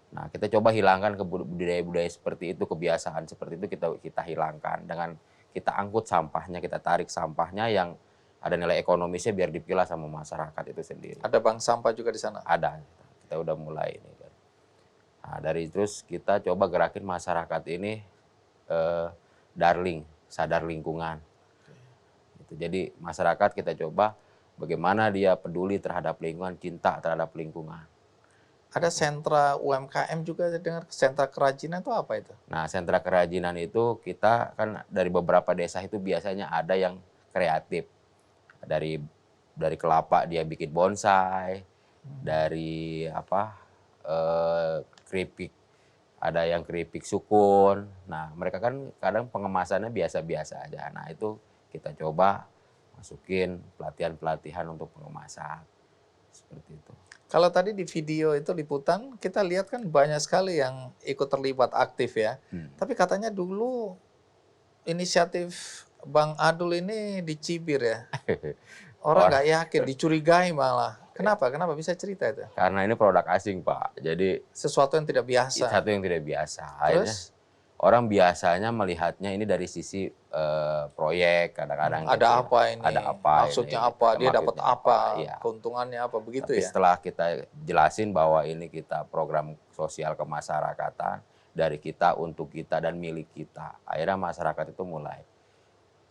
Nah, kita coba hilangkan budaya-budaya seperti itu, kebiasaan seperti itu kita hilangkan dengan kita angkut sampahnya, kita tarik sampahnya yang ada nilai ekonomisnya biar dipilah sama masyarakat itu sendiri. ada bank sampah juga di sana. Ada, kita udah mulai ini kan. Nah, dari terus kita coba gerakin masyarakat ini sadar lingkungan. Gitu. Jadi masyarakat kita coba bagaimana dia peduli terhadap lingkungan, cinta terhadap lingkungan. Ada sentra UMKM juga, dengar sentra kerajinan itu apa itu? Nah, sentra kerajinan itu kita kan dari beberapa desa itu biasanya ada yang kreatif. Dari kelapa dia bikin bonsai, dari keripik, ada yang keripik sukun. Nah, mereka kan kadang pengemasannya biasa-biasa aja. Nah, itu kita coba masukin pelatihan-pelatihan untuk pengemasan. Seperti itu. Kalau tadi di video itu liputan, kita lihat kan banyak sekali yang ikut terlibat aktif ya. Tapi katanya dulu inisiatif Bang Adul ini dicibir ya. Orang nggak yakin, dicurigai malah. Kenapa? Kenapa bisa cerita itu? Karena ini produk asing, Pak. Jadi Sesuatu yang tidak biasa. satu yang tidak biasa. Akhirnya Terus orang biasanya melihatnya ini dari sisi proyek, kadang-kadang ada gitu. apa ini? Ada apa Maksudnya ini? apa? Dia dapat Maksudnya apa? Iya. Keuntungannya apa? Begitu Tapi ya? setelah kita jelasin bahwa ini kita program sosial kemasyarakatan, dari kita, untuk kita, dan milik kita. Akhirnya masyarakat itu mulai.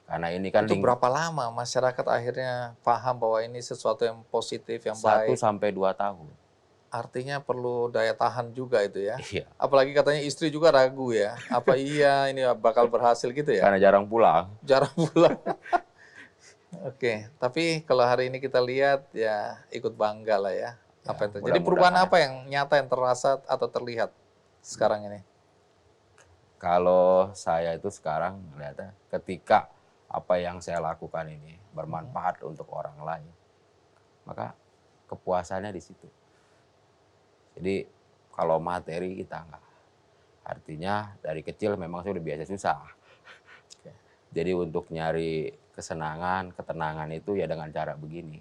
Karena ini kan Itu berapa lama masyarakat akhirnya paham bahwa ini sesuatu yang positif, yang 1 baik? sampai 2 tahun. Artinya perlu daya tahan juga itu ya. Iya. Apalagi katanya istri juga ragu ya. Apa iya ini bakal berhasil gitu ya? Karena jarang pulang. Jarang pulang. Oke, tapi kalau hari ini kita lihat ya ikut bangga lah ya. Apa yang terjadi? Jadi perubahan apa yang nyata yang terasa atau terlihat sekarang ini? Kalau saya itu sekarang melihatnya ketika apa yang saya lakukan ini bermanfaat untuk orang lain, maka kepuasannya di situ. Jadi kalau materi kita enggak. Artinya dari kecil memang saya udah biasa susah. Jadi untuk nyari kesenangan, ketenangan itu ya dengan cara begini.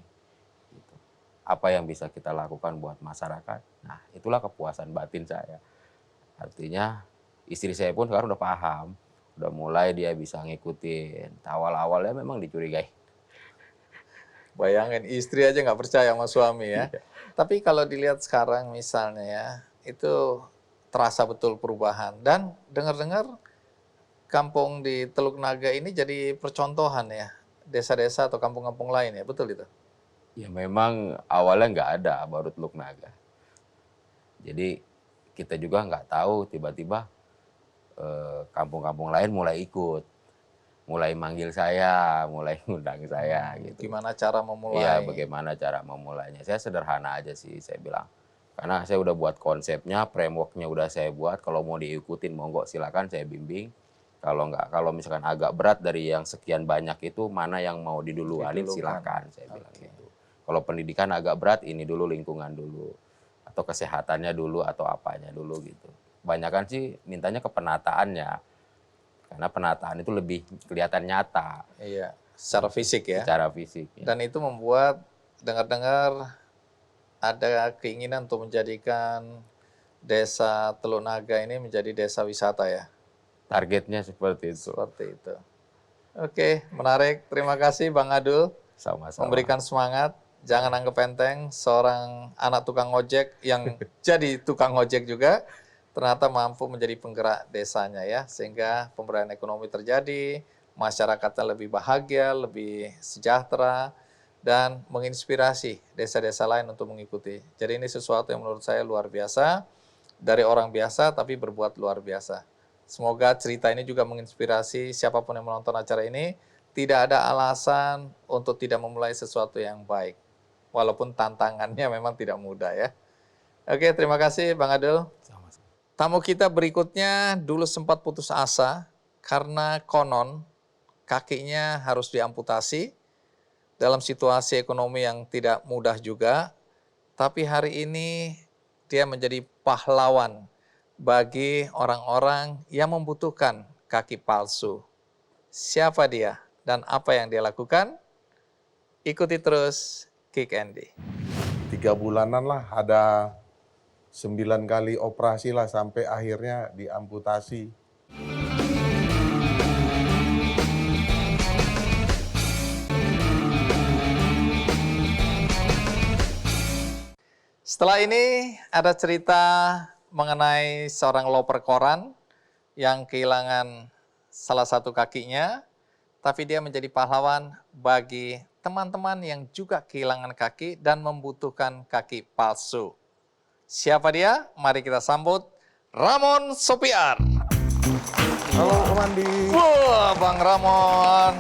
Gitu. Apa yang bisa kita lakukan buat masyarakat, nah itulah kepuasan batin saya. Artinya istri saya pun sekarang udah paham, udah mulai dia bisa ngikutin. Awal-awalnya memang dicurigai. Bayangin istri aja nggak percaya sama suami ya. Tapi kalau dilihat sekarang misalnya ya, itu terasa betul perubahan. Dan dengar-dengar kampung di Teluk Naga ini jadi percontohan ya, desa-desa atau kampung-kampung lain ya, betul itu? Ya memang awalnya nggak ada baru Teluk Naga. Jadi kita juga nggak tahu tiba-tiba kampung-kampung lain mulai ikut. Mulai manggil saya, mulai ngundang saya gitu. Gimana cara memulai? Iya, bagaimana cara memulainya. Saya sederhana aja sih, saya bilang. Karena saya udah buat konsepnya, framework-nya udah saya buat, kalau mau diikutin monggo silakan saya bimbing. Kalau enggak, kalau misalkan agak berat dari yang sekian banyak itu, mana yang mau diduluanin silakan, saya bilang gitu. Kalau pendidikan agak berat, ini dulu lingkungan dulu, atau kesehatannya dulu, atau apanya dulu gitu. Kebanyakan sih mintanya ke penataannya, karena penataan itu lebih kelihatan nyata Iya, secara fisik ya. secara fisik. Ya. Dan itu membuat dengar-dengar ada keinginan untuk menjadikan desa Teluk Naga ini menjadi desa wisata ya. Targetnya seperti itu. Seperti itu. Oke, menarik. Terima kasih Bang Adul Sama-sama. memberikan semangat. Jangan anggap enteng seorang anak tukang ojek yang jadi tukang ojek juga ternyata mampu menjadi penggerak desanya ya, sehingga pemberdayaan ekonomi terjadi, masyarakatnya lebih bahagia, lebih sejahtera, dan menginspirasi desa-desa lain untuk mengikuti. Jadi ini sesuatu yang menurut saya luar biasa, dari orang biasa tapi berbuat luar biasa. Semoga cerita ini juga menginspirasi siapapun yang menonton acara ini, tidak ada alasan untuk tidak memulai sesuatu yang baik. Walaupun tantangannya memang tidak mudah ya. Oke, terima kasih Bang Adul. Tamu kita berikutnya dulu sempat putus asa karena konon kakinya harus diamputasi dalam situasi ekonomi yang tidak mudah juga. Tapi hari ini dia menjadi pahlawan bagi orang-orang yang membutuhkan kaki palsu. Siapa dia dan apa yang dia lakukan? Ikuti terus Kick Andy. 3 bulanan lah, ada 9 kali operasi lah sampai akhirnya diamputasi. Setelah ini ada cerita mengenai seorang loper koran yang kehilangan salah satu kakinya, tapi dia menjadi pahlawan bagi teman-teman yang juga kehilangan kaki dan membutuhkan kaki palsu. Siapa dia? Mari kita sambut Ramon Sopiar. Halo Om Andi. Wah, Bang Ramon.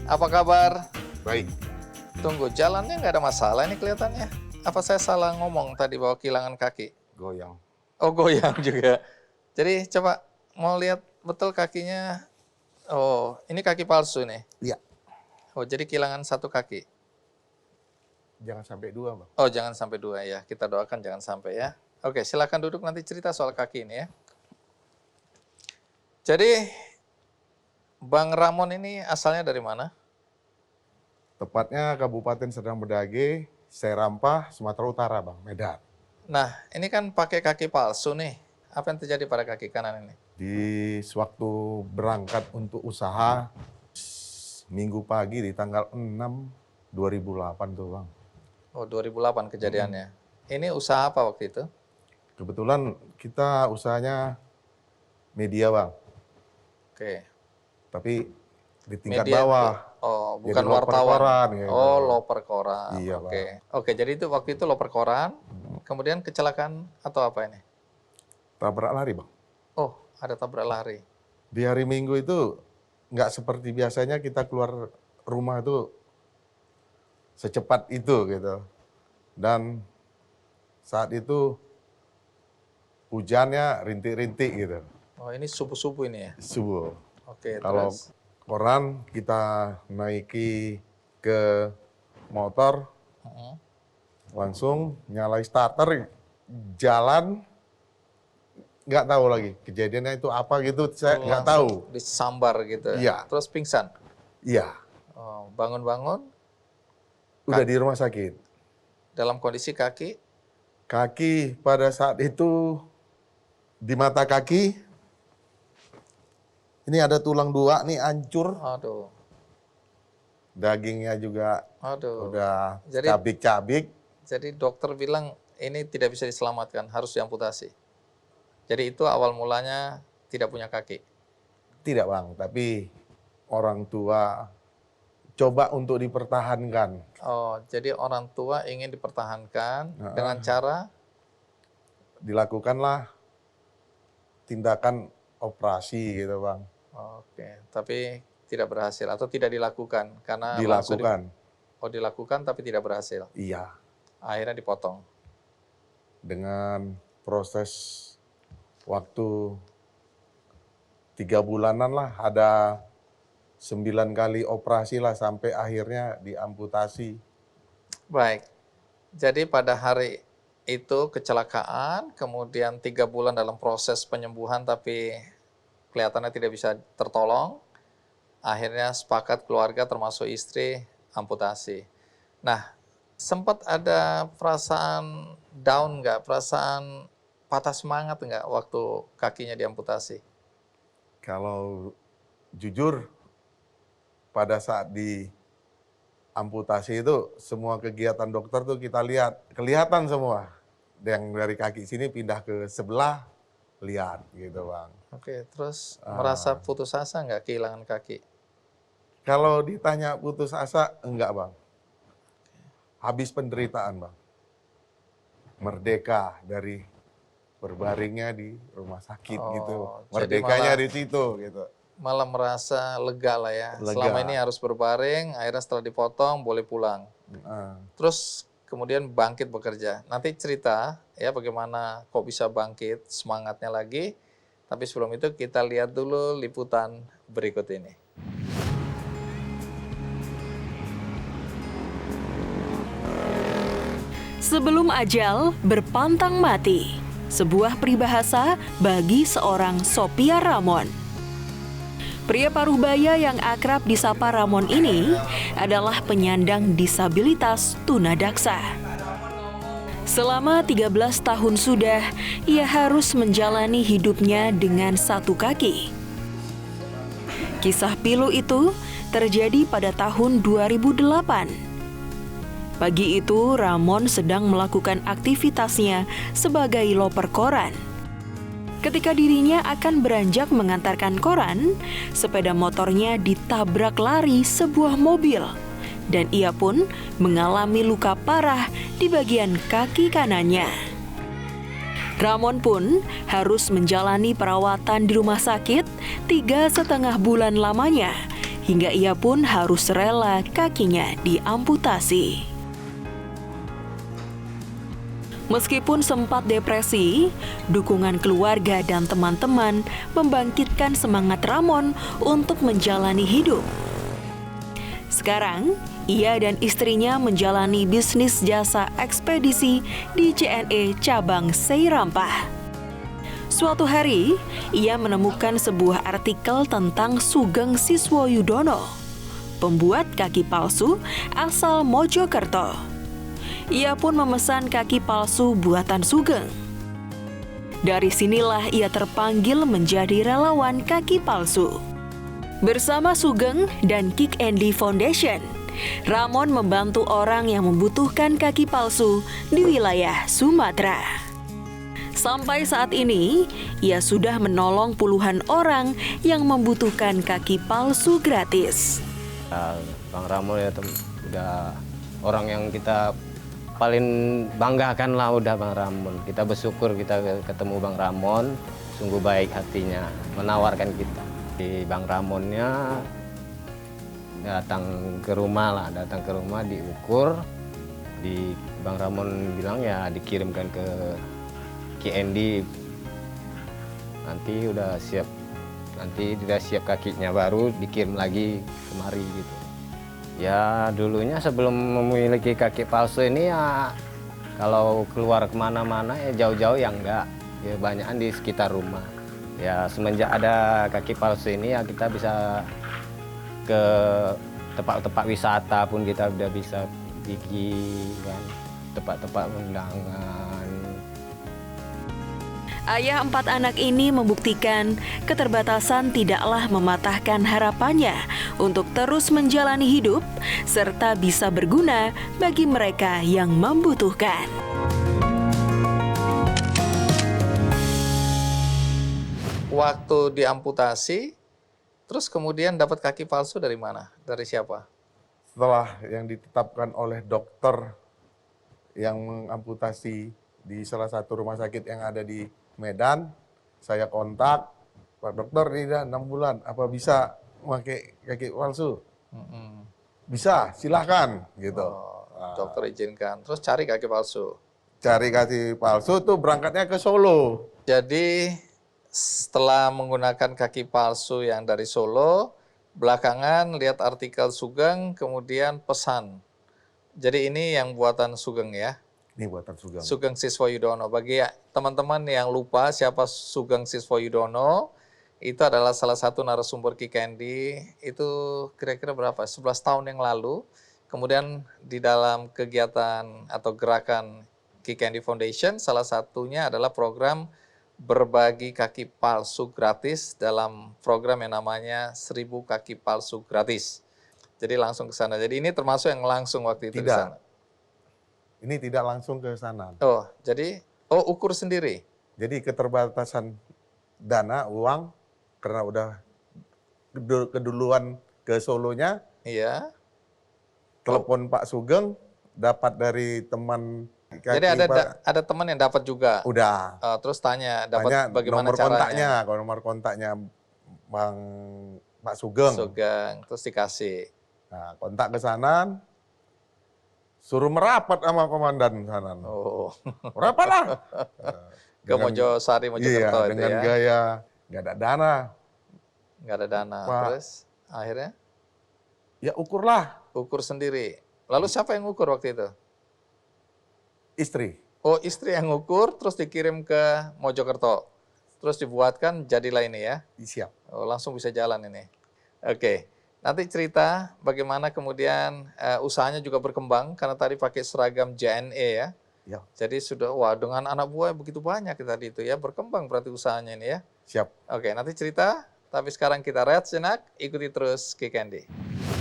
Apa kabar? Baik. Tunggu, jalannya nggak ada masalah ini kelihatannya. Apa saya salah ngomong tadi bahwa kehilangan kaki? Goyang. Oh, goyang juga. Jadi coba mau lihat betul kakinya. Oh, ini kaki palsu nih. Iya. Oh, jadi kehilangan satu kaki. Jangan sampai 2, Bang. Oh, jangan sampai 2 ya. Kita doakan jangan sampai ya. Oke, silakan duduk nanti cerita soal kaki ini ya. Jadi, Bang Ramon ini asalnya dari mana? Tepatnya Kabupaten Serdang Bedage, Serampah, Sumatera Utara, Bang, Medan. Nah, ini kan pakai kaki palsu nih. Apa yang terjadi pada kaki kanan ini? Di sewaktu berangkat untuk usaha, Minggu pagi di tanggal 6 2008 tuh, Bang. Oh, 2008 kejadiannya. Ini usaha apa waktu itu? Kebetulan kita usahanya media, Bang. Oke. Tapi di tingkat Media bawah. Oh, Jadi bukan loper wartawan. koran, gitu. Oh, loper koran. Iya, Oke. Bang. Oke, jadi itu waktu itu loper koran. Kemudian kecelakaan atau apa ini? Tabrak lari, Bang. Oh, ada tabrak lari. Di hari Minggu itu nggak seperti biasanya kita keluar rumah itu secepat itu gitu. Dan saat itu hujannya rintik-rintik gitu. Oh, ini subuh-subuh ini ya? Subuh. Oke, Kalau terus? koran kita naiki ke motor, Mm-mm. langsung nyalai starter, jalan, nggak tahu lagi kejadiannya itu apa gitu, saya nggak tahu. Disambar gitu. Iya. Terus pingsan. Iya, Oh, bangun-bangun udah di rumah sakit. dalam kondisi kaki. Kaki pada saat itu di mata kaki ini ada tulang 2 nih hancur, Aduh. dagingnya juga Aduh. udah Jadi- cabik-cabik. Jadi dokter bilang ini tidak bisa diselamatkan, harus diamputasi. Jadi itu awal mulanya tidak punya kaki. Tidak, Bang, tapi orang tua coba untuk dipertahankan. Oh, jadi orang tua ingin dipertahankan dengan cara Dilakukanlah tindakan operasi gitu, Bang. oke, tapi tidak berhasil atau tidak dilakukan karena langsung Dilakukan. dilakukan tapi tidak berhasil. Iya. Akhirnya dipotong. dengan proses waktu 3 bulanan lah, ada 9 kali operasi lah sampai akhirnya diamputasi. Baik. Jadi pada hari itu kecelakaan, kemudian 3 bulan dalam proses penyembuhan tapi kelihatannya tidak bisa tertolong. Akhirnya sepakat keluarga termasuk istri amputasi. Nah, sempat ada perasaan down nggak? Perasaan patah semangat nggak waktu kakinya diamputasi? Kalau jujur, pada saat diamputasi itu semua kegiatan dokter tuh kita lihat, kelihatan semua. Yang dari kaki sini pindah ke sebelah, lihat gitu Bang. Oke, terus merasa putus asa nggak kehilangan kaki? Kalau ditanya putus asa, enggak Bang. Habis penderitaan Bang. Merdeka dari berbaringnya di rumah sakit gitu. Jadi Merdekanya di situ gitu. malah merasa lega lah ya. Lega. Selama ini harus berbaring, akhirnya setelah dipotong boleh pulang. Terus kemudian bangkit bekerja. Nanti cerita ya bagaimana kok bisa bangkit, semangatnya lagi. Tapi sebelum itu kita lihat dulu liputan berikut ini. Sebelum ajal berpantang mati, sebuah peribahasa bagi seorang Sophia Ramon. Pria paruh baya yang akrab disapa Ramon ini adalah penyandang disabilitas tunadaksa. Selama 13 tahun sudah, ia harus menjalani hidupnya dengan satu kaki. Kisah pilu itu terjadi pada tahun 2008. Pagi itu, Ramon sedang melakukan aktivitasnya sebagai loper koran. Ketika dirinya akan beranjak mengantarkan koran, sepeda motornya ditabrak lari sebuah mobil. Dan ia pun mengalami luka parah di bagian kaki kanannya. Ramon pun harus menjalani perawatan di rumah sakit 3,5 bulan lamanya, hingga ia pun harus rela kakinya diamputasi. Meskipun sempat depresi, dukungan keluarga dan teman-teman membangkitkan semangat Ramon untuk menjalani hidup. Sekarang, ia dan istrinya menjalani bisnis jasa ekspedisi di JNE cabang Seirampah. Suatu hari, ia menemukan sebuah artikel tentang Sugeng Siswoyudono, pembuat kaki palsu asal Mojokerto. Ia pun memesan kaki palsu buatan Sugeng. Dari sinilah ia terpanggil menjadi relawan kaki palsu. Bersama Sugeng dan Kick Andy Foundation, Ramon membantu orang yang membutuhkan kaki palsu di wilayah Sumatera. Sampai saat ini, ia sudah menolong puluhan orang yang membutuhkan kaki palsu gratis. Bang Ramon ya udah orang yang kita paling banggakan lah udah Bang Ramon. Kita bersyukur kita ketemu Bang Ramon, sungguh baik hatinya, menawarkan kita. Di Bang Ramonnya datang ke rumah diukur. Di Bang Ramon bilang ya dikirimkan ke KND. Nanti udah siap kakinya baru dikirim lagi kemari gitu. Ya dulunya sebelum memiliki kaki palsu ini ya kalau keluar kemana-mana ya jauh-jauh ya enggak, ya banyakan di sekitar rumah. Ya semenjak ada kaki palsu ini ya kita bisa ke tempat-tempat wisata pun kita udah bisa pergi kan, tempat-tempat undangan. Ayah 4 anak ini membuktikan keterbatasan tidaklah mematahkan harapannya untuk terus menjalani hidup serta bisa berguna bagi mereka yang membutuhkan. Waktu diamputasi, terus kemudian dapat kaki palsu dari mana? Dari siapa? Setelah yang ditetapkan oleh dokter yang mengamputasi di salah satu rumah sakit yang ada di Medan, saya kontak, Pak Dokter ini udah 6 bulan, apa bisa pakai kaki palsu? Bisa, silakan gitu. Dokter izinkan, terus cari kaki palsu. cari kaki palsu tuh berangkatnya ke Solo. Jadi setelah menggunakan kaki palsu yang dari Solo, belakangan lihat artikel Sugeng, kemudian pesan. Jadi ini yang buatan Sugeng ya? Ini buatan Sugeng. Sugeng Siswoyudono. Bagi teman-teman yang lupa siapa Sugeng Siswoyudono, itu adalah salah satu narasumber Ki Candy, itu kira-kira berapa? 11 tahun yang lalu. Kemudian di dalam kegiatan atau gerakan Ki Candy Foundation, salah satunya adalah program berbagi kaki palsu gratis dalam program yang namanya 1000 kaki palsu gratis. Jadi langsung ke sana. Jadi ini termasuk yang langsung waktu itu di Tidak. sana. Ini tidak langsung ke sana. Oh, jadi ukur sendiri. Jadi keterbatasan dana, uang, karena udah keduluan ke Solonya, Iya. telepon Pak Sugeng, dapat dari teman. Jadi ada teman yang dapat juga. Udah. Terus tanya Tanya bagaimana nomor caranya. kontaknya, kalau nomor kontaknya Bang Pak Sugeng. Sugeng, terus dikasih. Nah, kontak ke sana, suruh merapat sama komandan sana. Oh. Merapat lah. Ke Mojosari, Mojokerto Iya, itu dengan ya. gaya nggak ada dana. Nggak ada dana. Pak. Terus akhirnya Ya ukurlah ukur sendiri. Lalu siapa yang ukur waktu itu? istri. Oh, istri yang ukur, terus dikirim ke Mojokerto. Terus dibuatkan jadilah ini ya. Siap. Oh, langsung bisa jalan ini. Oke, nanti cerita bagaimana kemudian usahanya juga berkembang karena tadi pakai seragam JNE ya. Ya. Jadi sudah dengan anak buah begitu banyak tadi itu ya, berkembang berarti usahanya ini ya. Siap. Oke, nanti cerita. Tapi sekarang kita rehat sejenak, ikuti terus Ki Candy.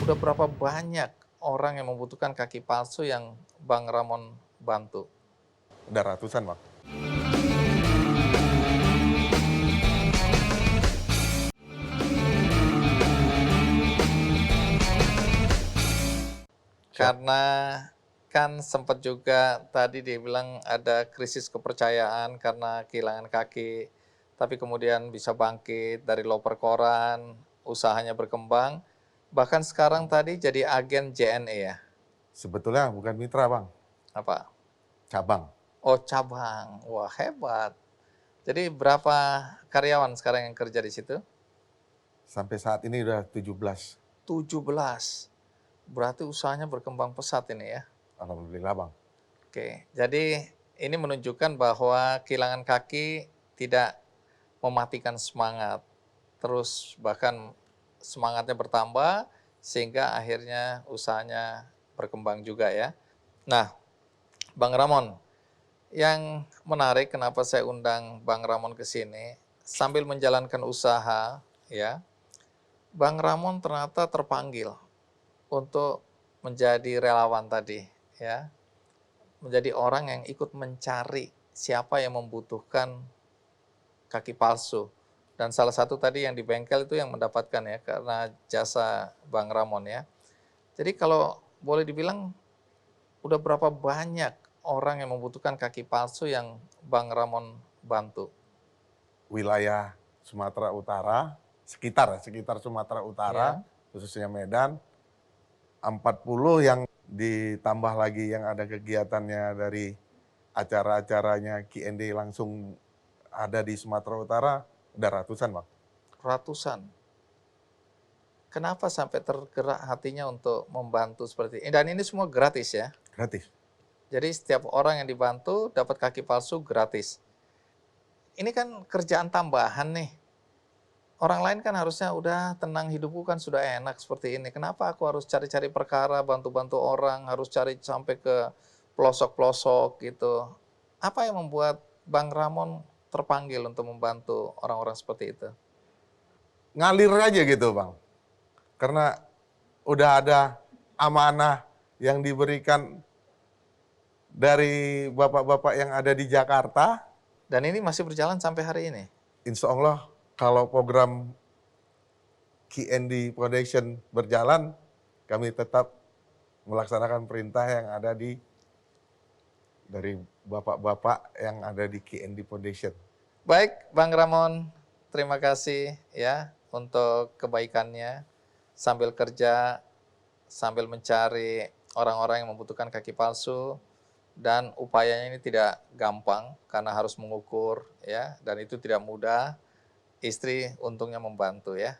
Udah berapa banyak orang yang membutuhkan kaki palsu yang Bang Ramon bantu? Udah ratusan, Bang. Karena kan sempat juga tadi dia bilang ada krisis kepercayaan karena kehilangan kaki, tapi kemudian bisa bangkit dari loper koran, usahanya berkembang, bahkan sekarang tadi jadi agen JNE ya? Sebetulnya bukan mitra, Bang. Apa? Cabang. Oh, cabang. Wah, hebat. Jadi berapa karyawan sekarang yang kerja di situ? Sampai saat ini udah 17. 17. Berarti usahanya berkembang pesat ini ya? Alhamdulillah, Bang. Oke, jadi ini menunjukkan bahwa kehilangan kaki tidak mematikan semangat. Terus bahkan semangatnya bertambah sehingga akhirnya usahanya berkembang juga ya. Nah, Bang Ramon, yang menarik kenapa saya undang Bang Ramon ke sini, sambil menjalankan usaha ya, Bang Ramon ternyata terpanggil untuk menjadi relawan tadi ya, menjadi orang yang ikut mencari siapa yang membutuhkan kaki palsu. Dan salah satu tadi yang di bengkel itu yang mendapatkan ya, karena jasa Bang Ramon ya. Jadi kalau boleh dibilang, udah berapa banyak orang yang membutuhkan kaki palsu yang Bang Ramon bantu? Wilayah Sumatera Utara, sekitar Sumatera Utara, khususnya Medan, 40 yang ditambah lagi yang ada kegiatannya dari acara-acaranya Q&A langsung ada di Sumatera Utara, udah ratusan, Bang. Ratusan. Kenapa sampai tergerak hatinya untuk membantu seperti ini? Dan ini semua gratis ya? Gratis. Jadi setiap orang yang dibantu dapat kaki palsu gratis. Ini kan kerjaan tambahan nih. Orang lain kan harusnya udah tenang, hidupku kan sudah enak seperti ini. Kenapa aku harus cari-cari perkara, bantu-bantu orang, harus cari sampai ke pelosok-pelosok gitu. Apa yang membuat Bang Ramon terpanggil untuk membantu orang-orang seperti itu? Ngalir aja gitu, Bang. Karena udah ada amanah yang diberikan dari bapak-bapak yang ada di Jakarta. Dan ini masih berjalan sampai hari ini? Insya Allah kalau program Q&A Foundation berjalan, kami tetap melaksanakan perintah yang ada dari bapak-bapak yang ada di Q&A Foundation. Baik, Bang Ramon, terima kasih ya untuk kebaikannya. Sambil kerja, sambil mencari orang-orang yang membutuhkan kaki palsu, dan upayanya ini tidak gampang karena harus mengukur ya, dan itu tidak mudah. Istri untungnya membantu ya.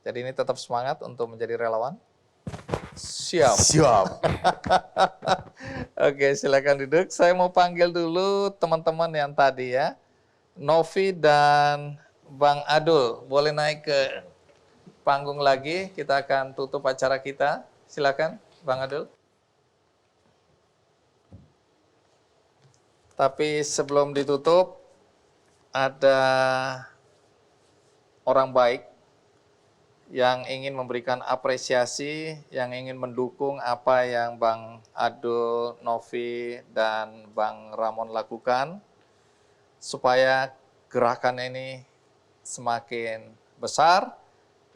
Jadi ini tetap semangat untuk menjadi relawan. Siap. Siap. Oke, silakan duduk. Saya mau panggil dulu teman-teman yang tadi ya. Novi dan Bang Adul, boleh naik ke panggung lagi. Kita akan tutup acara kita. Silakan, Bang Adul. Tapi sebelum ditutup, ada orang baik yang ingin memberikan apresiasi, yang ingin mendukung apa yang Bang Adul, Novi, dan Bang Ramon lakukan, supaya gerakan ini semakin besar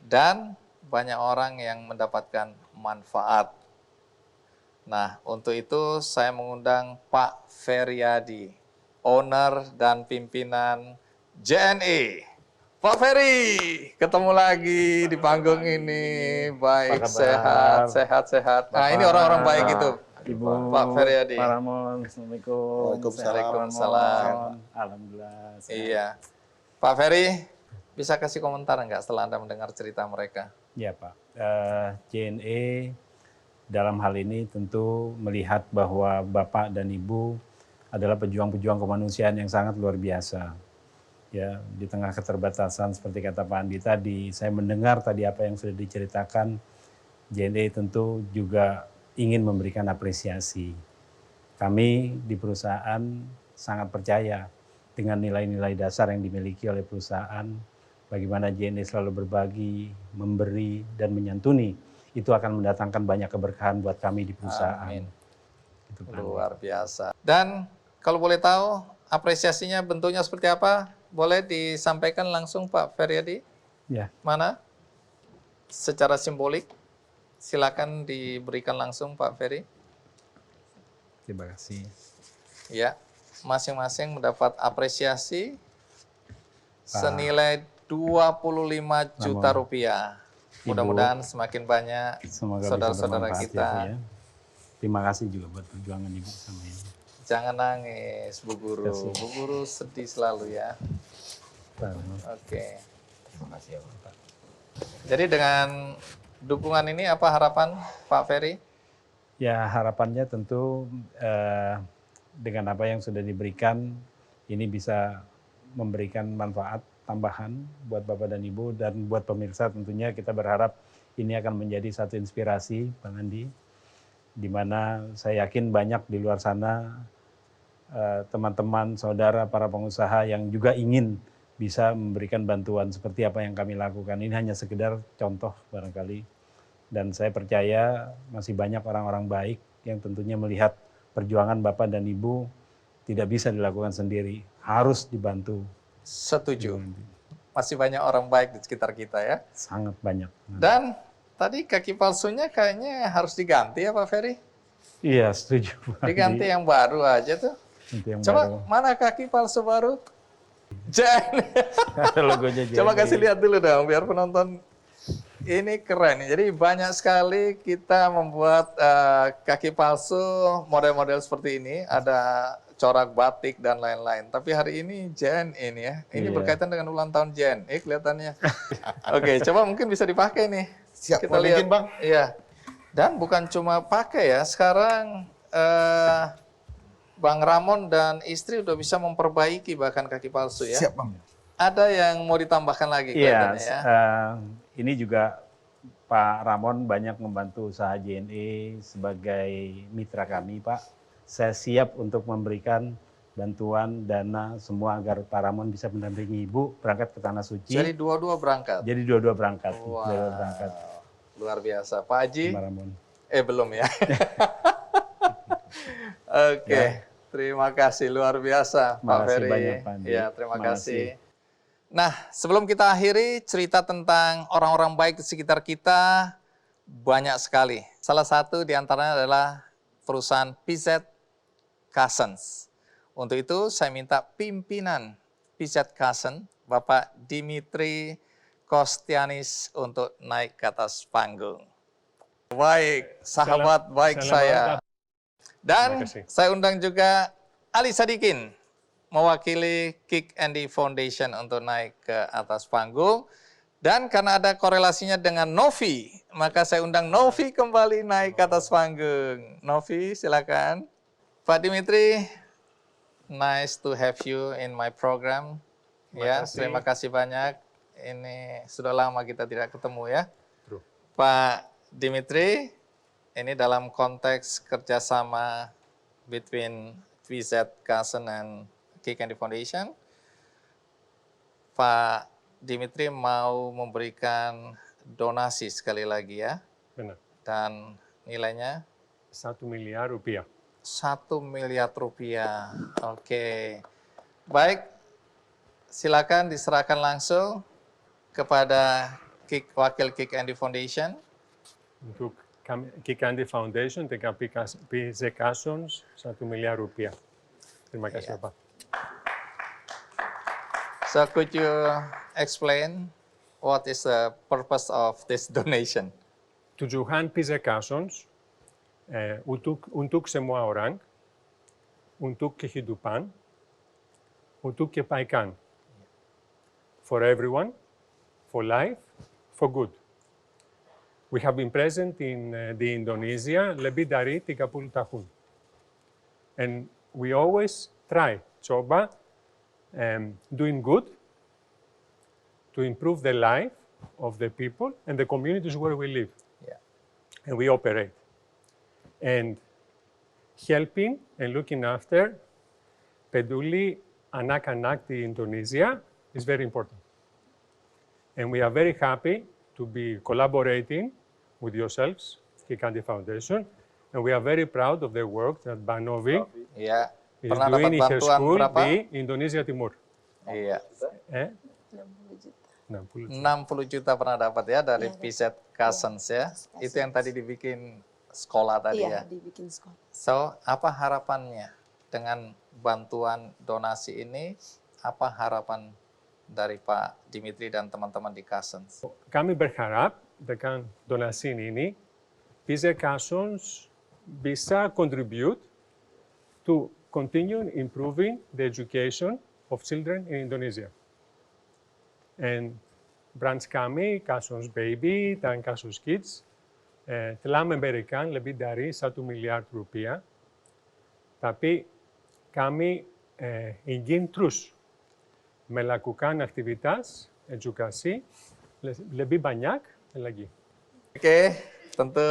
dan banyak orang yang mendapatkan manfaat. Nah, untuk itu saya mengundang Pak Feryadi, owner dan pimpinan JNE. Pak Ferry, ketemu lagi di panggung ini. Baik, sehat. Nah, ini orang-orang baik itu. Ibu, Pak Feryadi. Pak Ramon, Assalamualaikum. Waalaikumsalam. Alhamdulillah. Sehat. Iya. Pak Ferry, bisa kasih komentar nggak setelah Anda mendengar cerita mereka? Ya Pak, JNE dalam hal ini tentu melihat bahwa Bapak dan Ibu adalah pejuang-pejuang kemanusiaan yang sangat luar biasa. Ya, di tengah keterbatasan seperti kata Pak Andi tadi, saya mendengar tadi apa yang sudah diceritakan, JNE tentu juga ingin memberikan apresiasi. Kami di perusahaan sangat percaya dengan nilai-nilai dasar yang dimiliki oleh perusahaan, bagaimana JNE selalu berbagi, memberi, dan menyantuni, itu akan mendatangkan banyak keberkahan buat kami di perusahaan. Amin. Itu, Pak. Luar biasa. Dan kalau boleh tahu, apresiasinya bentuknya seperti apa? Boleh disampaikan langsung Pak Feryadi? Ya. Mana? Secara simbolik, silakan diberikan langsung Pak Ferry. Terima kasih. Ya, masing-masing mendapat apresiasi senilai 25 juta rupiah. Mudah-mudahan semakin banyak saudara-saudara kita. Ya. Terima kasih juga buat perjuangan Ibu sama ini. Jangan nangis, Bu Guru. Bu Guru sedih selalu ya. Oke. Terima kasih ya Pak. Jadi dengan dukungan ini apa harapan Pak Ferry? Ya harapannya tentu dengan apa yang sudah diberikan ini bisa memberikan manfaat tambahan buat Bapak dan Ibu dan buat pemirsa tentunya kita berharap ini akan menjadi satu inspirasi Bang Andi, di mana saya yakin banyak di luar sana teman-teman, saudara, para pengusaha yang juga ingin bisa memberikan bantuan seperti apa yang kami lakukan. Ini hanya sekedar contoh barangkali. Dan saya percaya masih banyak orang-orang baik yang tentunya melihat perjuangan Bapak dan Ibu tidak bisa dilakukan sendiri, harus dibantu. Setuju. Masih banyak orang baik di sekitar kita ya. Sangat banyak. Dan tadi kaki palsunya kayaknya harus diganti ya Pak Ferry? Iya, setuju. Diganti yang baru aja tuh. Coba baru. mana kaki palsu baru? Logonya Coba kasih lihat dulu dong biar penonton. Ini keren. Jadi banyak sekali kita membuat kaki palsu model-model seperti ini. Ada corak batik dan lain-lain. Tapi hari ini JNE ini ya. Ini berkaitan dengan ulang tahun JNE kelihatannya. Oke, coba mungkin bisa dipakai nih. Siap, kita lihat Bang. Iya. Dan bukan cuma pakai ya. Sekarang Bang Ramon dan istri udah bisa memperbaiki bahkan kaki palsu ya. Siap, Bang. Ada yang mau ditambahkan lagi kelihatannya ya. Ini juga Pak Ramon banyak membantu usaha JNE sebagai mitra kami, Pak. Saya siap untuk memberikan bantuan dana semua agar Pak Ramon bisa mendampingi Ibu berangkat ke Tanah Suci. Jadi dua-dua berangkat. Jadi dua-dua berangkat. Wow. Dua-dua berangkat. Luar biasa, Pak Haji. Pak Ramon. Belum ya. Oke, terima kasih luar biasa Pak Ferry. Banyak, Pak Andi. Ya, terima kasih. Nah, sebelum kita akhiri cerita tentang orang-orang baik di sekitar kita banyak sekali. Salah satu di antaranya adalah perusahaan PZ Cousins. Untuk itu saya minta pimpinan PZ Cousins, Bapak Dimitri Kostianis untuk naik ke atas panggung. Baik, sahabat baik saya. Dan Terima kasih. saya undang juga Ali Sadikin, mewakili Kick Andy Foundation untuk naik ke atas panggung. Dan karena ada korelasinya dengan Novi, maka saya undang Novi kembali naik ke atas panggung. Novi, silakan. Pak Dimitri, nice to have you in my program. Terima kasih banyak. Ini sudah lama kita tidak ketemu ya. True. Pak Dimitri, ini dalam konteks kerjasama between VZ Cousin and Kick Andy Foundation, Pak Dimitri mau memberikan donasi sekali lagi ya. Benar. Dan nilainya 1 miliar rupiah. 1 miliar rupiah. Oke. Baik, silakan diserahkan langsung kepada wakil Kick Andy Foundation. Untuk Kick Andy Foundation dengan PZ Cousins 1 miliar rupiah. Terima kasih Bapak. So could you explain what is the purpose of this donation? Tujuan PZ Cousins untuk semua orang, untuk kehidupan, untuk kebaikan. For everyone, for life, for good. We have been present in the Indonesia lebih dari 30 tahun. And we always try, coba, doing good to improve the life of the people and the communities where we live. Yeah. And we operate. And helping and looking after peduli anak-anak di Indonesia is very important. And we are very happy to be collaborating with yourselves, Kick Andy Foundation, and we are very proud of the work that Banovi Iya. is Pernah dapat doing in her bantuan school berapa? di Indonesia Timur. Iya. 60 juta. 60 juta pernah dapat ya dari PZ Cousins ya. Itu yang tadi dibikin sekolah tadi ya. Iya, dibikin sekolah. So, apa harapannya dengan bantuan donasi ini? Apa harapan dari Pak Dimitri dan teman-teman di Cousins? Kami berharap dengan donasi ini, PZ Cousins bisa contribute to continue improving the education of children in Indonesia. And branch kami, Cousins Baby dan Cousins Kids, telah memberikan lebih dari 1 miliar rupiah. Tapi kami ingin terus melakukan aktivitas edukasi lebih banyak lagi. Oke, tentu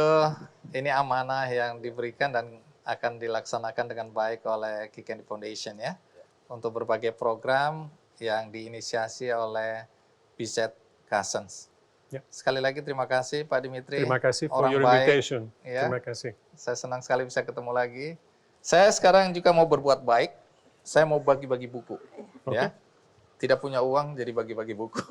ini amanah yang diberikan dan akan dilaksanakan dengan baik oleh Kick Andy Foundation ya. Untuk berbagai program yang diinisiasi oleh PZ Cousins. Ya. Sekali lagi terima kasih Pak Dimitri. Terima kasih for orang your baik, invitation. ya. Terima kasih. Saya senang sekali bisa ketemu lagi. Saya sekarang juga mau berbuat baik. Saya mau bagi-bagi buku. Ya. Tidak punya uang jadi bagi-bagi buku.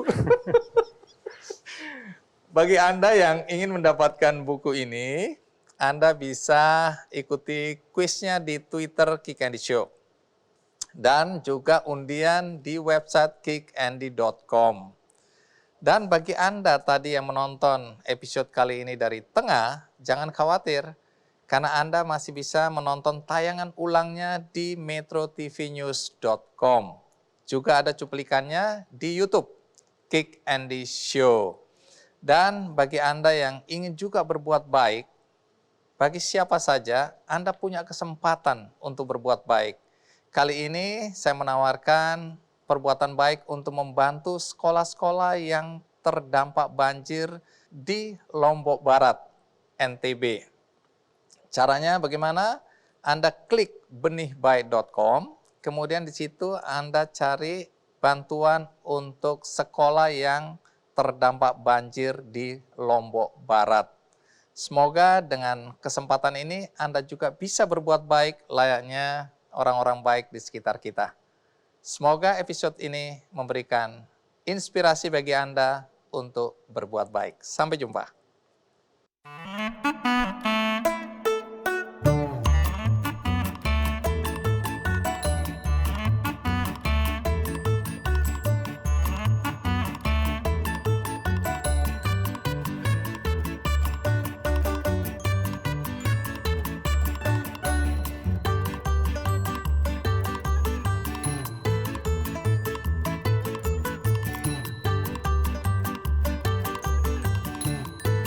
Bagi Anda yang ingin mendapatkan buku ini, Anda bisa ikuti kuisnya di Twitter Kick Andy Show. Dan juga undian di website kickandy.com. Dan bagi Anda tadi yang menonton episode kali ini dari tengah, jangan khawatir. Karena Anda masih bisa menonton tayangan ulangnya di metrotvnews.com. Juga ada cuplikannya di YouTube, Kick Andy Show. Dan bagi Anda yang ingin juga berbuat baik, bagi siapa saja, Anda punya kesempatan untuk berbuat baik. Kali ini saya menawarkan perbuatan baik untuk membantu sekolah-sekolah yang terdampak banjir di Lombok Barat, NTB. Caranya bagaimana? Anda klik benihbaik.com, kemudian di situ Anda cari bantuan untuk sekolah yang terdampak banjir di Lombok Barat. Semoga dengan kesempatan ini Anda juga bisa berbuat baik layaknya orang-orang baik di sekitar kita. Semoga episode ini memberikan inspirasi bagi Anda untuk berbuat baik. Sampai jumpa.